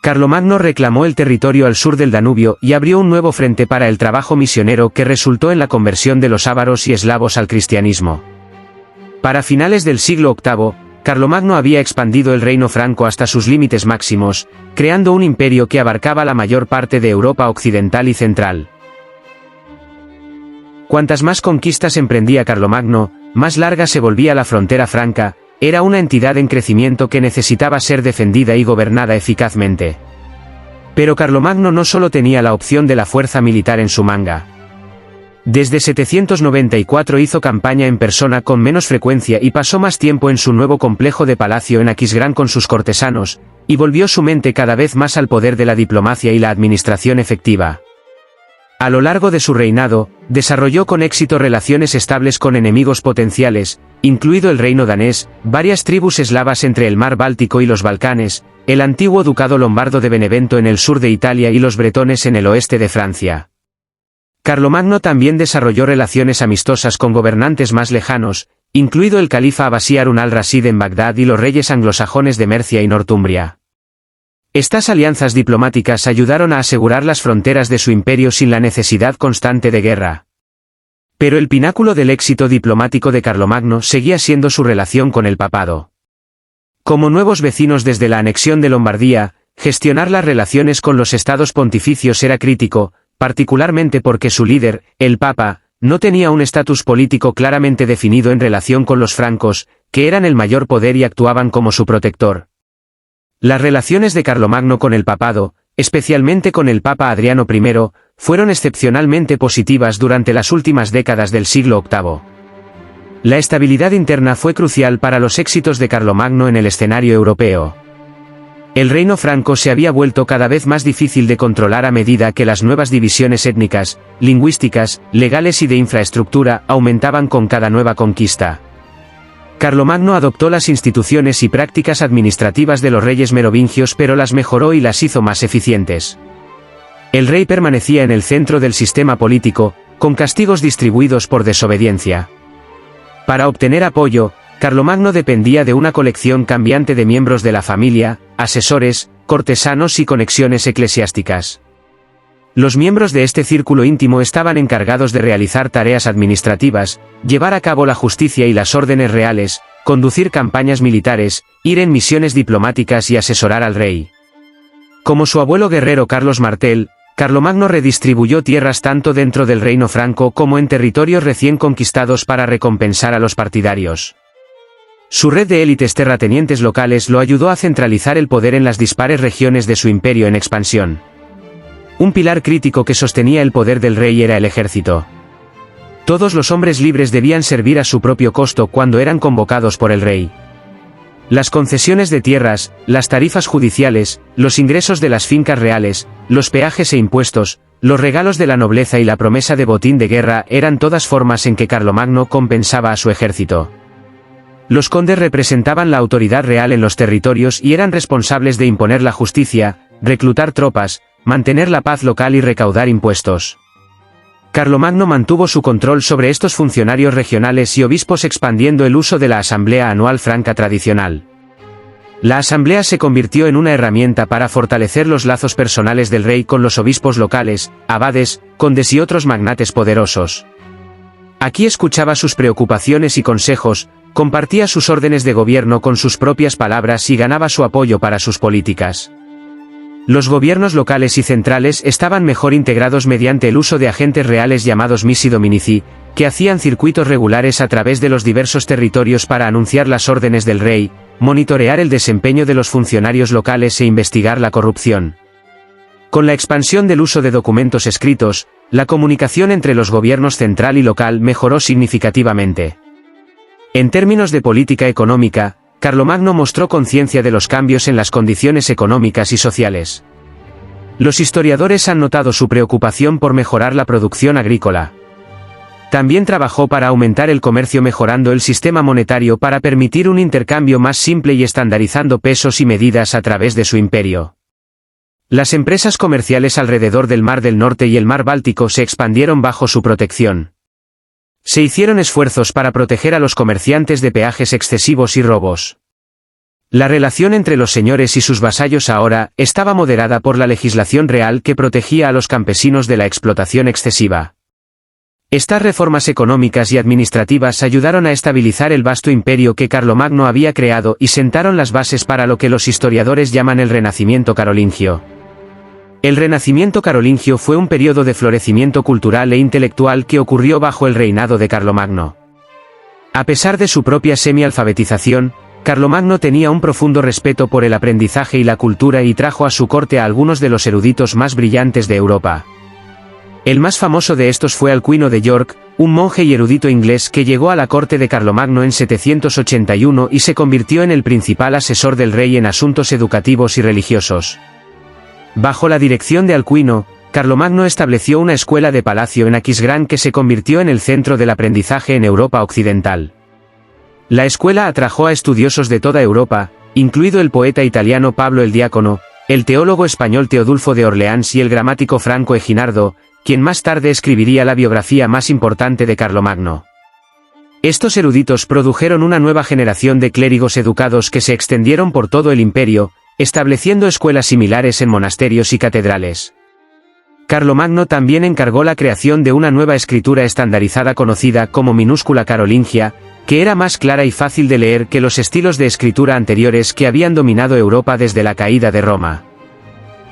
Carlomagno reclamó el territorio al sur del Danubio y abrió un nuevo frente para el trabajo misionero que resultó en la conversión de los ávaros y eslavos al cristianismo. Para finales del siglo VIII, Carlomagno había expandido el reino franco hasta sus límites máximos, creando un imperio que abarcaba la mayor parte de Europa occidental y central. Cuantas más conquistas emprendía Carlomagno, más larga se volvía la frontera franca. Era una entidad en crecimiento que necesitaba ser defendida y gobernada eficazmente. Pero Carlomagno no solo tenía la opción de la fuerza militar en su manga. Desde 794 hizo campaña en persona con menos frecuencia y pasó más tiempo en su nuevo complejo de palacio en Aquisgrán con sus cortesanos, y volvió su mente cada vez más al poder de la diplomacia y la administración efectiva. A lo largo de su reinado, desarrolló con éxito relaciones estables con enemigos potenciales, incluido el reino danés, varias tribus eslavas entre el mar Báltico y los Balcanes, el antiguo ducado lombardo de Benevento en el sur de Italia y los bretones en el oeste de Francia. Carlomagno también desarrolló relaciones amistosas con gobernantes más lejanos, incluido el califa abasí Harún al-Rashid en Bagdad y los reyes anglosajones de Mercia y Northumbria. Estas alianzas diplomáticas ayudaron a asegurar las fronteras de su imperio sin la necesidad constante de guerra. Pero el pináculo del éxito diplomático de Carlomagno seguía siendo su relación con el papado. Como nuevos vecinos desde la anexión de Lombardía, gestionar las relaciones con los estados pontificios era crítico, particularmente porque su líder, el Papa, no tenía un estatus político claramente definido en relación con los francos, que eran el mayor poder y actuaban como su protector. Las relaciones de Carlomagno con el papado, especialmente con el Papa Adriano I, fueron excepcionalmente positivas durante las últimas décadas del siglo VIII. La estabilidad interna fue crucial para los éxitos de Carlomagno en el escenario europeo. El reino franco se había vuelto cada vez más difícil de controlar a medida que las nuevas divisiones étnicas, lingüísticas, legales y de infraestructura aumentaban con cada nueva conquista. Carlomagno adoptó las instituciones y prácticas administrativas de los reyes merovingios, pero las mejoró y las hizo más eficientes. El rey permanecía en el centro del sistema político, con castigos distribuidos por desobediencia. Para obtener apoyo, Carlomagno dependía de una colección cambiante de miembros de la familia, asesores, cortesanos y conexiones eclesiásticas. Los miembros de este círculo íntimo estaban encargados de realizar tareas administrativas, llevar a cabo la justicia y las órdenes reales, conducir campañas militares, ir en misiones diplomáticas y asesorar al rey. Como su abuelo guerrero Carlos Martel, Carlomagno redistribuyó tierras tanto dentro del reino franco como en territorios recién conquistados para recompensar a los partidarios. Su red de élites terratenientes locales lo ayudó a centralizar el poder en las dispares regiones de su imperio en expansión. Un pilar crítico que sostenía el poder del rey era el ejército. Todos los hombres libres debían servir a su propio costo cuando eran convocados por el rey. Las concesiones de tierras, las tarifas judiciales, los ingresos de las fincas reales, los peajes e impuestos, los regalos de la nobleza y la promesa de botín de guerra eran todas formas en que Carlomagno compensaba a su ejército. Los condes representaban la autoridad real en los territorios y eran responsables de imponer la justicia, reclutar tropas, mantener la paz local y recaudar impuestos. Carlomagno mantuvo su control sobre estos funcionarios regionales y obispos expandiendo el uso de la asamblea anual franca tradicional. La asamblea se convirtió en una herramienta para fortalecer los lazos personales del rey con los obispos locales, abades, condes y otros magnates poderosos. Aquí escuchaba sus preocupaciones y consejos, compartía sus órdenes de gobierno con sus propias palabras y ganaba su apoyo para sus políticas. Los gobiernos locales y centrales estaban mejor integrados mediante el uso de agentes reales llamados missi dominici, que hacían circuitos regulares a través de los diversos territorios para anunciar las órdenes del rey, monitorear el desempeño de los funcionarios locales e investigar la corrupción. Con la expansión del uso de documentos escritos, la comunicación entre los gobiernos central y local mejoró significativamente. En términos de política económica, Carlomagno mostró conciencia de los cambios en las condiciones económicas y sociales. Los historiadores han notado su preocupación por mejorar la producción agrícola. También trabajó para aumentar el comercio mejorando el sistema monetario para permitir un intercambio más simple y estandarizando pesos y medidas a través de su imperio. Las empresas comerciales alrededor del Mar del Norte y el Mar Báltico se expandieron bajo su protección. Se hicieron esfuerzos para proteger a los comerciantes de peajes excesivos y robos. La relación entre los señores y sus vasallos ahora estaba moderada por la legislación real que protegía a los campesinos de la explotación excesiva. Estas reformas económicas y administrativas ayudaron a estabilizar el vasto imperio que Carlomagno había creado y sentaron las bases para lo que los historiadores llaman el Renacimiento carolingio. El Renacimiento carolingio fue un periodo de florecimiento cultural e intelectual que ocurrió bajo el reinado de Carlomagno. A pesar de su propia semi-alfabetización, Carlomagno tenía un profundo respeto por el aprendizaje y la cultura y trajo a su corte a algunos de los eruditos más brillantes de Europa. El más famoso de estos fue Alcuino de York, un monje y erudito inglés que llegó a la corte de Carlomagno en 781 y se convirtió en el principal asesor del rey en asuntos educativos y religiosos. Bajo la dirección de Alcuino, Carlomagno estableció una escuela de palacio en Aquisgrán que se convirtió en el centro del aprendizaje en Europa occidental. La escuela atrajo a estudiosos de toda Europa, incluido el poeta italiano Pablo el Diácono, el teólogo español Teodulfo de Orleans y el gramático Franco Eginardo, quien más tarde escribiría la biografía más importante de Carlomagno. Estos eruditos produjeron una nueva generación de clérigos educados que se extendieron por todo el imperio, estableciendo escuelas similares en monasterios y catedrales. Carlomagno también encargó la creación de una nueva escritura estandarizada conocida como minúscula carolingia, que era más clara y fácil de leer que los estilos de escritura anteriores que habían dominado Europa desde la caída de Roma.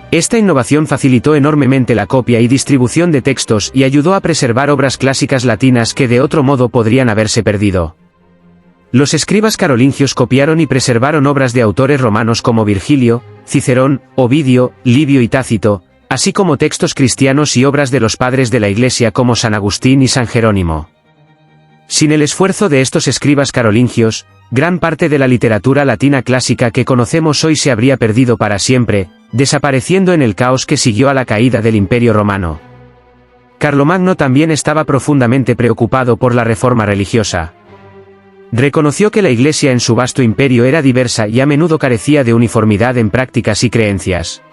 Esta innovación facilitó enormemente la copia y distribución de textos y ayudó a preservar obras clásicas latinas que de otro modo podrían haberse perdido. Los escribas carolingios copiaron y preservaron obras de autores romanos como Virgilio, Cicerón, Ovidio, Livio y Tácito, así como textos cristianos y obras de los padres de la Iglesia como San Agustín y San Jerónimo. Sin el esfuerzo de estos escribas carolingios, gran parte de la literatura latina clásica que conocemos hoy se habría perdido para siempre, desapareciendo en el caos que siguió a la caída del Imperio Romano. Carlomagno también estaba profundamente preocupado por la reforma religiosa. Reconoció que la Iglesia en su vasto imperio era diversa y a menudo carecía de uniformidad en prácticas y creencias.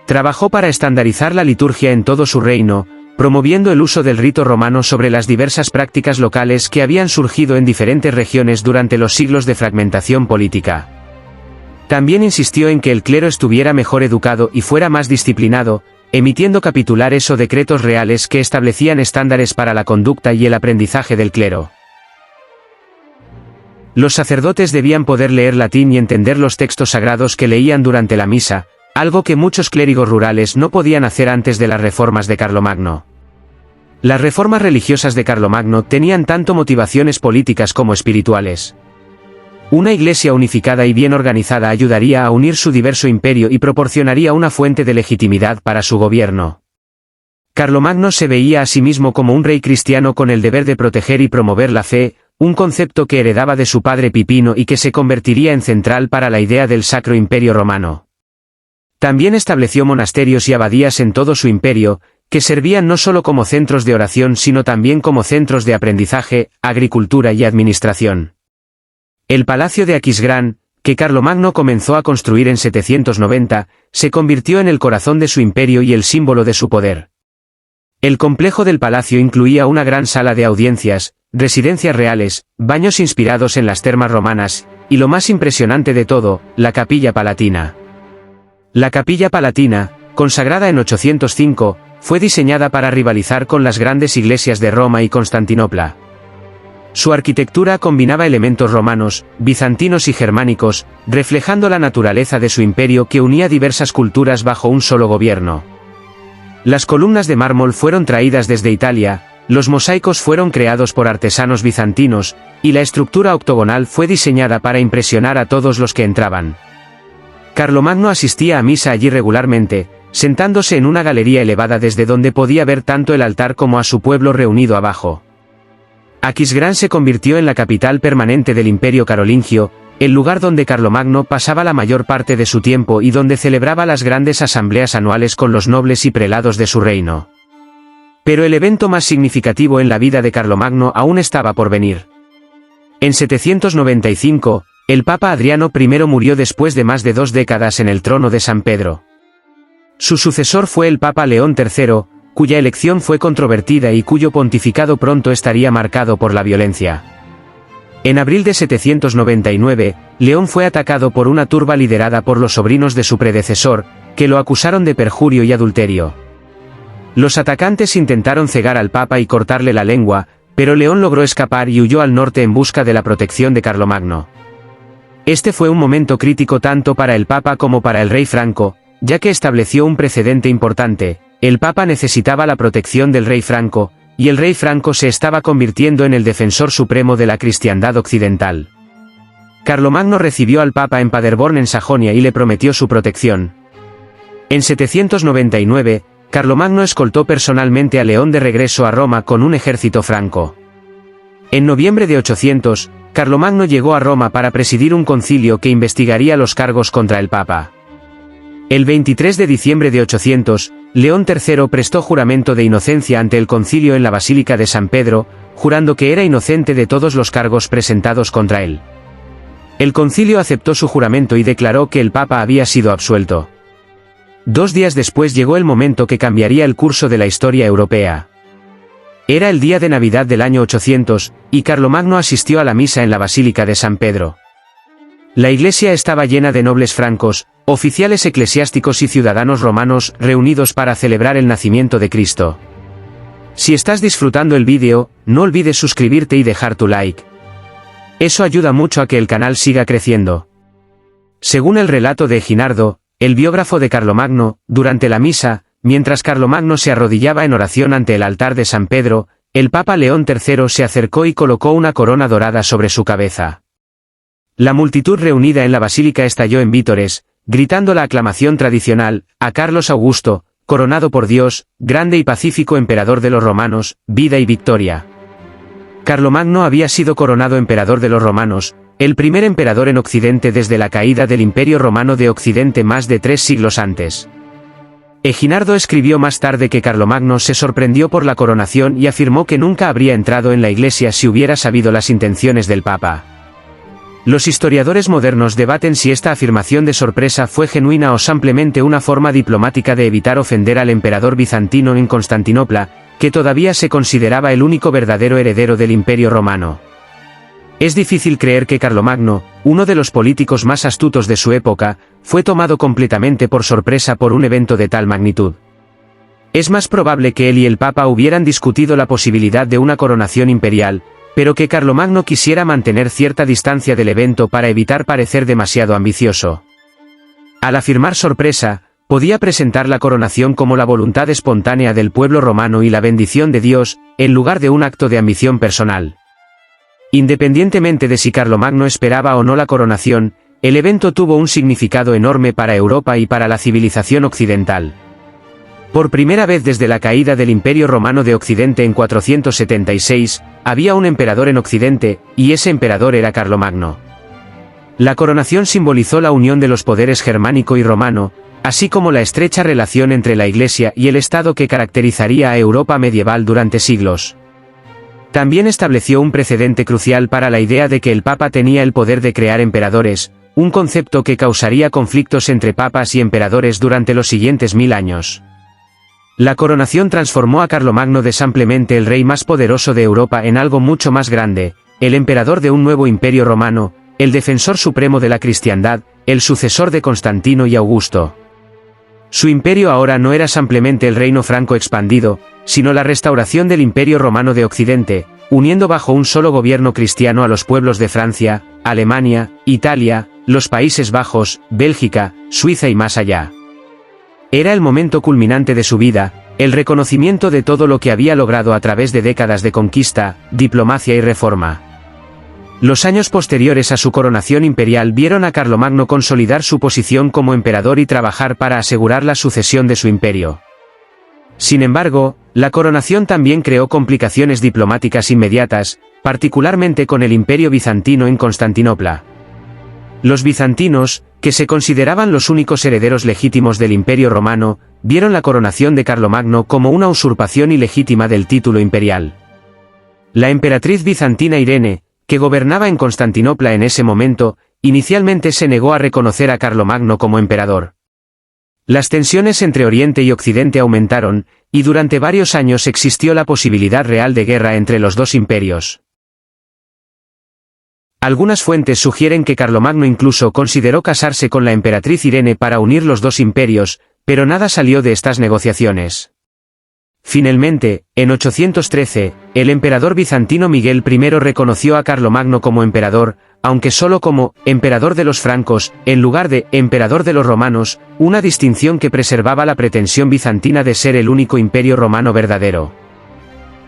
Trabajó para estandarizar la liturgia en todo su reino, promoviendo el uso del rito romano sobre las diversas prácticas locales que habían surgido en diferentes regiones durante los siglos de fragmentación política. También insistió en que el clero estuviera mejor educado y fuera más disciplinado, emitiendo capitulares o decretos reales que establecían estándares para la conducta y el aprendizaje del clero. Los sacerdotes debían poder leer latín y entender los textos sagrados que leían durante la misa, algo que muchos clérigos rurales no podían hacer antes de las reformas de Carlomagno. Las reformas religiosas de Carlomagno tenían tanto motivaciones políticas como espirituales. Una iglesia unificada y bien organizada ayudaría a unir su diverso imperio y proporcionaría una fuente de legitimidad para su gobierno. Carlomagno se veía a sí mismo como un rey cristiano con el deber de proteger y promover la fe, un concepto que heredaba de su padre Pipino y que se convertiría en central para la idea del Sacro Imperio Romano. También estableció monasterios y abadías en todo su imperio, que servían no solo como centros de oración sino también como centros de aprendizaje, agricultura y administración. El palacio de Aquisgrán, que Carlomagno comenzó a construir en 790, se convirtió en el corazón de su imperio y el símbolo de su poder. El complejo del palacio incluía una gran sala de audiencias, residencias reales, baños inspirados en las termas romanas, y lo más impresionante de todo, la Capilla Palatina. La Capilla Palatina, consagrada en 805, fue diseñada para rivalizar con las grandes iglesias de Roma y Constantinopla. Su arquitectura combinaba elementos romanos, bizantinos y germánicos, reflejando la naturaleza de su imperio que unía diversas culturas bajo un solo gobierno. Las columnas de mármol fueron traídas desde Italia, los mosaicos fueron creados por artesanos bizantinos, y la estructura octogonal fue diseñada para impresionar a todos los que entraban. Carlomagno asistía a misa allí regularmente, sentándose en una galería elevada desde donde podía ver tanto el altar como a su pueblo reunido abajo. Aquisgrán se convirtió en la capital permanente del Imperio Carolingio, el lugar donde Carlomagno pasaba la mayor parte de su tiempo y donde celebraba las grandes asambleas anuales con los nobles y prelados de su reino. Pero el evento más significativo en la vida de Carlomagno aún estaba por venir. En 795, el Papa Adriano I murió después de más de 2 décadas en el trono de San Pedro. Su sucesor fue el Papa León III, cuya elección fue controvertida y cuyo pontificado pronto estaría marcado por la violencia. En abril de 799, León fue atacado por una turba liderada por los sobrinos de su predecesor, que lo acusaron de perjurio y adulterio. Los atacantes intentaron cegar al Papa y cortarle la lengua, pero León logró escapar y huyó al norte en busca de la protección de Carlomagno. Este fue un momento crítico tanto para el Papa como para el rey franco, ya que estableció un precedente importante. El Papa necesitaba la protección del rey franco, y el rey franco se estaba convirtiendo en el defensor supremo de la cristiandad occidental. Carlomagno recibió al Papa en Paderborn en Sajonia y le prometió su protección. En 799, Carlomagno escoltó personalmente a León de regreso a Roma con un ejército franco. En noviembre de 800, Carlomagno llegó a Roma para presidir un concilio que investigaría los cargos contra el Papa. El 23 de diciembre de 800, León III prestó juramento de inocencia ante el concilio en la Basílica de San Pedro, jurando que era inocente de todos los cargos presentados contra él. El concilio aceptó su juramento y declaró que el Papa había sido absuelto. 2 días después llegó el momento que cambiaría el curso de la historia europea. Era el día de Navidad del año 800, y Carlomagno asistió a la misa en la Basílica de San Pedro. La iglesia estaba llena de nobles francos, oficiales eclesiásticos y ciudadanos romanos reunidos para celebrar el nacimiento de Cristo. Si estás disfrutando el vídeo, no olvides suscribirte y dejar tu like. Eso ayuda mucho a que el canal siga creciendo. Según el relato de Eginardo, el biógrafo de Carlomagno, durante la misa, mientras Carlomagno se arrodillaba en oración ante el altar de San Pedro, el Papa León III se acercó y colocó una corona dorada sobre su cabeza. La multitud reunida en la basílica estalló en vítores, gritando la aclamación tradicional: a Carlos Augusto, coronado por Dios, grande y pacífico emperador de los romanos, vida y victoria. Carlomagno había sido coronado emperador de los romanos, el primer emperador en Occidente desde la caída del Imperio Romano de Occidente más de 3 siglos antes. Eginardo escribió más tarde que Carlomagno se sorprendió por la coronación y afirmó que nunca habría entrado en la iglesia si hubiera sabido las intenciones del Papa. Los historiadores modernos debaten si esta afirmación de sorpresa fue genuina o simplemente una forma diplomática de evitar ofender al emperador bizantino en Constantinopla, que todavía se consideraba el único verdadero heredero del Imperio Romano. Es difícil creer que Carlomagno, uno de los políticos más astutos de su época, fue tomado completamente por sorpresa por un evento de tal magnitud. Es más probable que él y el Papa hubieran discutido la posibilidad de una coronación imperial, pero que Carlomagno quisiera mantener cierta distancia del evento para evitar parecer demasiado ambicioso. Al afirmar sorpresa, podía presentar la coronación como la voluntad espontánea del pueblo romano y la bendición de Dios, en lugar de un acto de ambición personal. Independientemente de si Carlomagno esperaba o no la coronación, el evento tuvo un significado enorme para Europa y para la civilización occidental. Por primera vez desde la caída del Imperio Romano de Occidente en 476, había un emperador en Occidente, y ese emperador era Carlomagno. La coronación simbolizó la unión de los poderes germánico y romano, así como la estrecha relación entre la Iglesia y el Estado que caracterizaría a Europa medieval durante siglos. También estableció un precedente crucial para la idea de que el Papa tenía el poder de crear emperadores, un concepto que causaría conflictos entre papas y emperadores durante los siguientes 1000 años. La coronación transformó a Carlomagno de simplemente el rey más poderoso de Europa en algo mucho más grande, el emperador de un nuevo imperio romano, el defensor supremo de la cristiandad, el sucesor de Constantino y Augusto. Su imperio ahora no era simplemente el reino franco expandido, sino la restauración del Imperio Romano de Occidente, uniendo bajo un solo gobierno cristiano a los pueblos de Francia, Alemania, Italia, los Países Bajos, Bélgica, Suiza y más allá. Era el momento culminante de su vida, el reconocimiento de todo lo que había logrado a través de décadas de conquista, diplomacia y reforma. Los años posteriores a su coronación imperial vieron a Carlomagno consolidar su posición como emperador y trabajar para asegurar la sucesión de su imperio. Sin embargo, la coronación también creó complicaciones diplomáticas inmediatas, particularmente con el Imperio bizantino en Constantinopla. Los bizantinos, que se consideraban los únicos herederos legítimos del Imperio Romano, vieron la coronación de Carlomagno como una usurpación ilegítima del título imperial. La emperatriz bizantina Irene, que gobernaba en Constantinopla en ese momento, inicialmente se negó a reconocer a Carlomagno como emperador. Las tensiones entre Oriente y Occidente aumentaron, y durante varios años existió la posibilidad real de guerra entre los dos imperios. Algunas fuentes sugieren que Carlomagno incluso consideró casarse con la emperatriz Irene para unir los dos imperios, pero nada salió de estas negociaciones. Finalmente, en 813, el emperador bizantino Miguel I reconoció a Carlomagno como emperador, aunque solo como emperador de los francos, en lugar de emperador de los romanos, una distinción que preservaba la pretensión bizantina de ser el único imperio romano verdadero.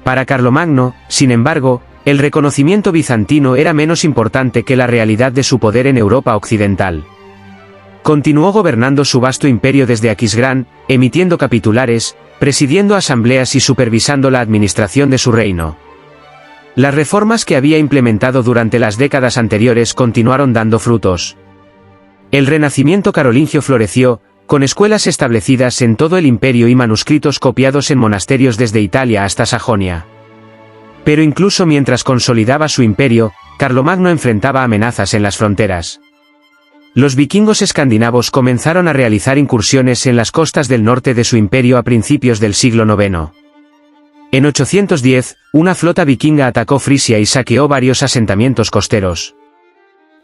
Para Carlomagno, sin embargo, el reconocimiento bizantino era menos importante que la realidad de su poder en Europa occidental. Continuó gobernando su vasto imperio desde Aquisgrán, emitiendo capitulares, presidiendo asambleas y supervisando la administración de su reino. Las reformas que había implementado durante las décadas anteriores continuaron dando frutos. El renacimiento carolingio floreció, con escuelas establecidas en todo el imperio y manuscritos copiados en monasterios desde Italia hasta Sajonia. Pero incluso mientras consolidaba su imperio, Carlomagno enfrentaba amenazas en las fronteras. Los vikingos escandinavos comenzaron a realizar incursiones en las costas del norte de su imperio a principios del siglo IX. En 810, una flota vikinga atacó Frisia y saqueó varios asentamientos costeros.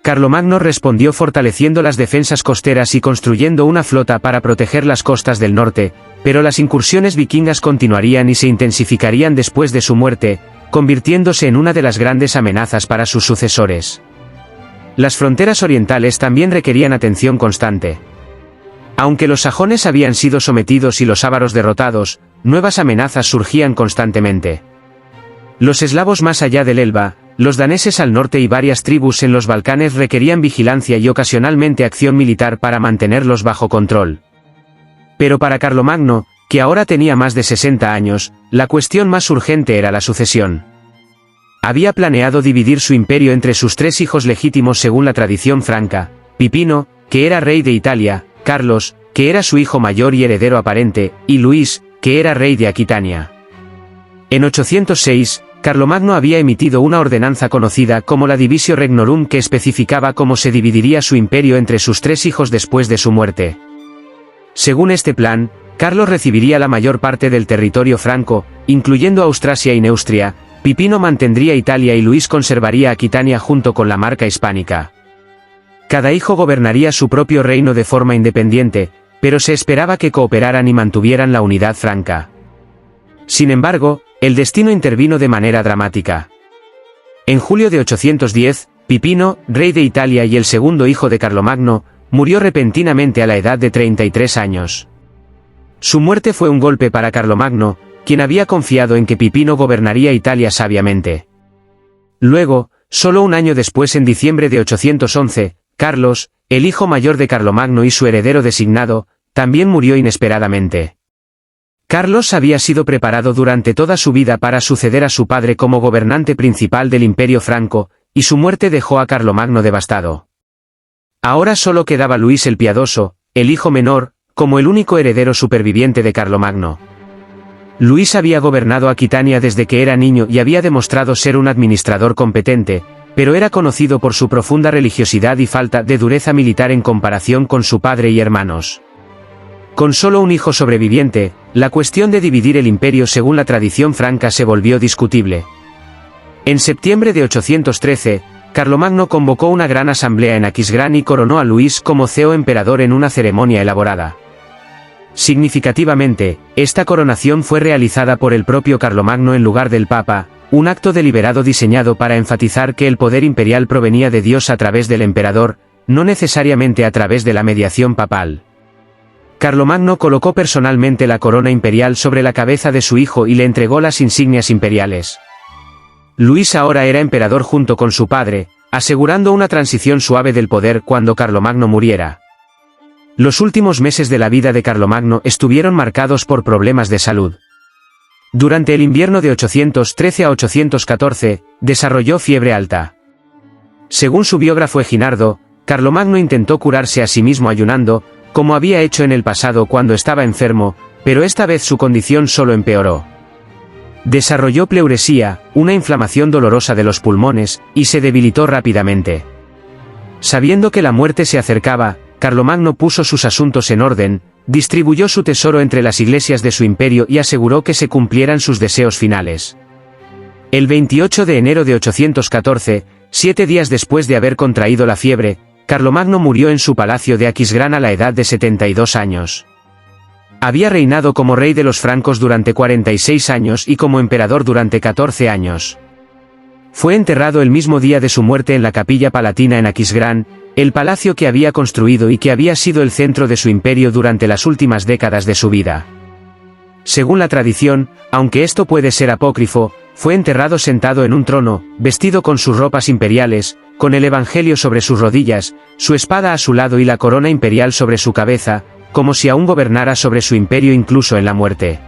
Carlomagno respondió fortaleciendo las defensas costeras y construyendo una flota para proteger las costas del norte, pero las incursiones vikingas continuarían y se intensificarían después de su muerte, convirtiéndose en una de las grandes amenazas para sus sucesores. Las fronteras orientales también requerían atención constante. Aunque los sajones habían sido sometidos y los ávaros derrotados, nuevas amenazas surgían constantemente. Los eslavos más allá del Elba, los daneses al norte y varias tribus en los Balcanes requerían vigilancia y ocasionalmente acción militar para mantenerlos bajo control. Pero para Carlomagno, que ahora tenía más de 60 años, la cuestión más urgente era la sucesión. Había planeado dividir su imperio entre sus 3 hijos legítimos según la tradición franca: Pipino, que era rey de Italia; Carlos, que era su hijo mayor y heredero aparente; y Luis, que era rey de Aquitania. En 806, Carlomagno había emitido una ordenanza conocida como la Divisio Regnorum que especificaba cómo se dividiría su imperio entre sus 3 hijos después de su muerte. Según este plan, Carlos recibiría la mayor parte del territorio franco, incluyendo Austrasia y Neustria; Pipino mantendría Italia y Luis conservaría Aquitania junto con la marca hispánica. Cada hijo gobernaría su propio reino de forma independiente, pero se esperaba que cooperaran y mantuvieran la unidad franca. Sin embargo, el destino intervino de manera dramática. En julio de 810, Pipino, rey de Italia y el segundo hijo de Carlomagno, murió repentinamente a la edad de 33 años. Su muerte fue un golpe para Carlomagno, quien había confiado en que Pipino gobernaría Italia sabiamente. Luego, solo un año después, en diciembre de 811, Carlos, el hijo mayor de Carlomagno y su heredero designado, también murió inesperadamente. Carlos había sido preparado durante toda su vida para suceder a su padre como gobernante principal del Imperio franco, y su muerte dejó a Carlomagno devastado. Ahora solo quedaba Luis el Piadoso, el hijo menor, como el único heredero superviviente de Carlomagno. Luis había gobernado Aquitania desde que era niño y había demostrado ser un administrador competente, pero era conocido por su profunda religiosidad y falta de dureza militar en comparación con su padre y hermanos. Con solo un hijo sobreviviente, la cuestión de dividir el imperio según la tradición franca se volvió discutible. En septiembre de 813, Carlomagno convocó una gran asamblea en Aquisgrán y coronó a Luis como ceo emperador en una ceremonia elaborada. Significativamente, esta coronación fue realizada por el propio Carlomagno en lugar del Papa, un acto deliberado diseñado para enfatizar que el poder imperial provenía de Dios a través del emperador, no necesariamente a través de la mediación papal. Carlomagno colocó personalmente la corona imperial sobre la cabeza de su hijo y le entregó las insignias imperiales. Luis ahora era emperador junto con su padre, asegurando una transición suave del poder cuando Carlomagno muriera. Los últimos meses de la vida de Carlomagno estuvieron marcados por problemas de salud. Durante el invierno de 813 a 814, desarrolló fiebre alta. Según su biógrafo Eginardo, Carlomagno intentó curarse a sí mismo ayunando, como había hecho en el pasado cuando estaba enfermo, pero esta vez su condición solo empeoró. Desarrolló pleuresía, una inflamación dolorosa de los pulmones, y se debilitó rápidamente. Sabiendo que la muerte se acercaba, Carlomagno puso sus asuntos en orden, distribuyó su tesoro entre las iglesias de su imperio y aseguró que se cumplieran sus deseos finales. El 28 de enero de 814, 7 días después de haber contraído la fiebre, Carlomagno murió en su palacio de Aquisgrán a la edad de 72 años. Había reinado como rey de los francos durante 46 años y como emperador durante 14 años. Fue enterrado el mismo día de su muerte en la Capilla Palatina en Aquisgrán, el palacio que había construido y que había sido el centro de su imperio durante las últimas décadas de su vida. Según la tradición, aunque esto puede ser apócrifo, fue enterrado sentado en un trono, vestido con sus ropas imperiales, con el Evangelio sobre sus rodillas, su espada a su lado y la corona imperial sobre su cabeza, como si aún gobernara sobre su imperio incluso en la muerte.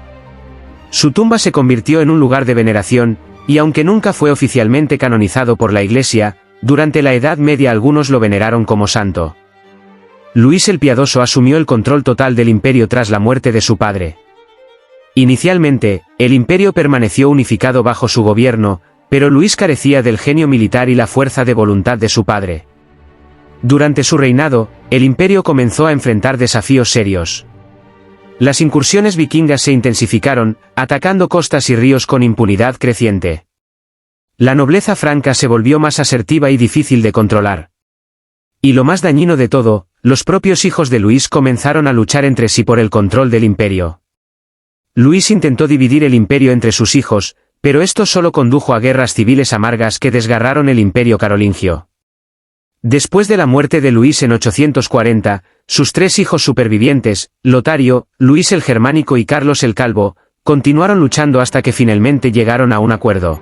Su tumba se convirtió en un lugar de veneración, y aunque nunca fue oficialmente canonizado por la Iglesia, durante la Edad Media algunos lo veneraron como santo. Luis el Piadoso asumió el control total del imperio tras la muerte de su padre. Inicialmente, el imperio permaneció unificado bajo su gobierno, pero Luis carecía del genio militar y la fuerza de voluntad de su padre. Durante su reinado, el imperio comenzó a enfrentar desafíos serios. Las incursiones vikingas se intensificaron, atacando costas y ríos con impunidad creciente. La nobleza franca se volvió más asertiva y difícil de controlar. Y lo más dañino de todo, los propios hijos de Luis comenzaron a luchar entre sí por el control del imperio. Luis intentó dividir el imperio entre sus hijos, pero esto solo condujo a guerras civiles amargas que desgarraron el imperio carolingio. Después de la muerte de Luis en 840, sus tres hijos supervivientes, Lotario, Luis el Germánico y Carlos el Calvo, continuaron luchando hasta que finalmente llegaron a un acuerdo.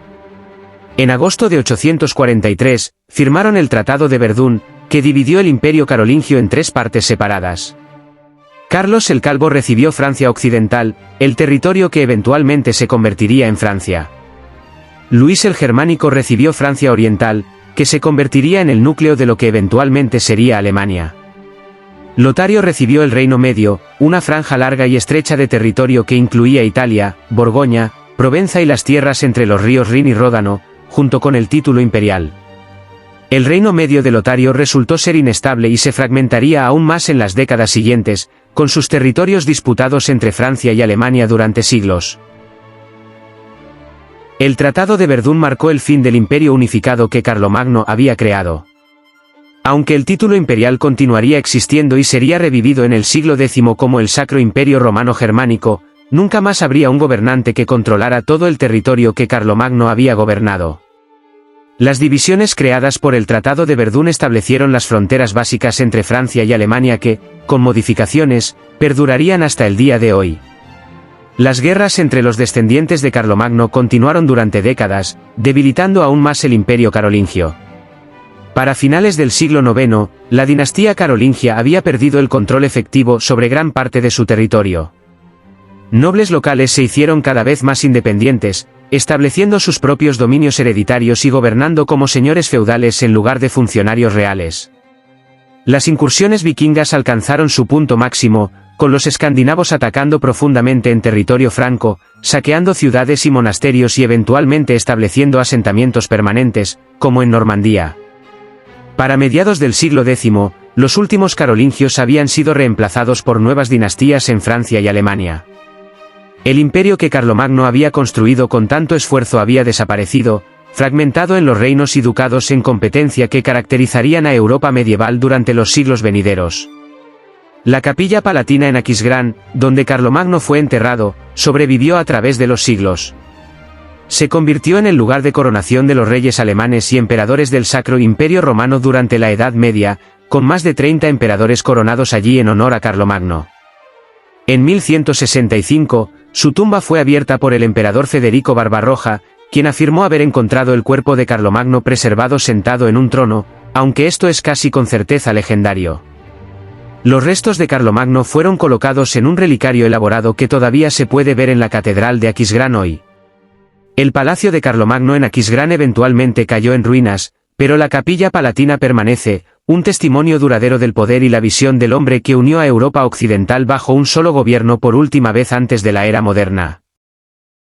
En agosto de 843, firmaron el Tratado de Verdún, que dividió el imperio carolingio en tres partes separadas. Carlos el Calvo recibió Francia Occidental, el territorio que eventualmente se convertiría en Francia. Luis el Germánico recibió Francia Oriental, que se convertiría en el núcleo de lo que eventualmente sería Alemania. Lotario recibió el Reino Medio, una franja larga y estrecha de territorio que incluía Italia, Borgoña, Provenza y las tierras entre los ríos Rin y Ródano, junto con el título imperial. El Reino Medio de Lotario resultó ser inestable y se fragmentaría aún más en las décadas siguientes, con sus territorios disputados entre Francia y Alemania durante siglos. El Tratado de Verdún marcó el fin del imperio unificado que Carlomagno había creado. Aunque el título imperial continuaría existiendo y sería revivido en el siglo X como el Sacro Imperio Romano Germánico, nunca más habría un gobernante que controlara todo el territorio que Carlomagno había gobernado. Las divisiones creadas por el Tratado de Verdún establecieron las fronteras básicas entre Francia y Alemania que, con modificaciones, perdurarían hasta el día de hoy. Las guerras entre los descendientes de Carlomagno continuaron durante décadas, debilitando aún más el imperio carolingio. Para finales del siglo IX, la dinastía carolingia había perdido el control efectivo sobre gran parte de su territorio. Nobles locales se hicieron cada vez más independientes, estableciendo sus propios dominios hereditarios y gobernando como señores feudales en lugar de funcionarios reales. Las incursiones vikingas alcanzaron su punto máximo, con los escandinavos atacando profundamente en territorio franco, saqueando ciudades y monasterios y eventualmente estableciendo asentamientos permanentes, como en Normandía. Para mediados del siglo X, los últimos carolingios habían sido reemplazados por nuevas dinastías en Francia y Alemania. El imperio que Carlomagno había construido con tanto esfuerzo había desaparecido, fragmentado en los reinos y ducados en competencia que caracterizarían a Europa medieval durante los siglos venideros. La capilla palatina en Aquisgrán, donde Carlomagno fue enterrado, sobrevivió a través de los siglos. Se convirtió en el lugar de coronación de los reyes alemanes y emperadores del Sacro Imperio Romano durante la Edad Media, con más de 30 emperadores coronados allí en honor a Carlomagno. En 1165, su tumba fue abierta por el emperador Federico Barbarroja, quien afirmó haber encontrado el cuerpo de Carlomagno preservado sentado en un trono, aunque esto es casi con certeza legendario. Los restos de Carlomagno fueron colocados en un relicario elaborado que todavía se puede ver en la catedral de Aquisgrán hoy. El palacio de Carlomagno en Aquisgrán eventualmente cayó en ruinas, pero la capilla palatina permanece, un testimonio duradero del poder y la visión del hombre que unió a Europa occidental bajo un solo gobierno por última vez antes de la era moderna.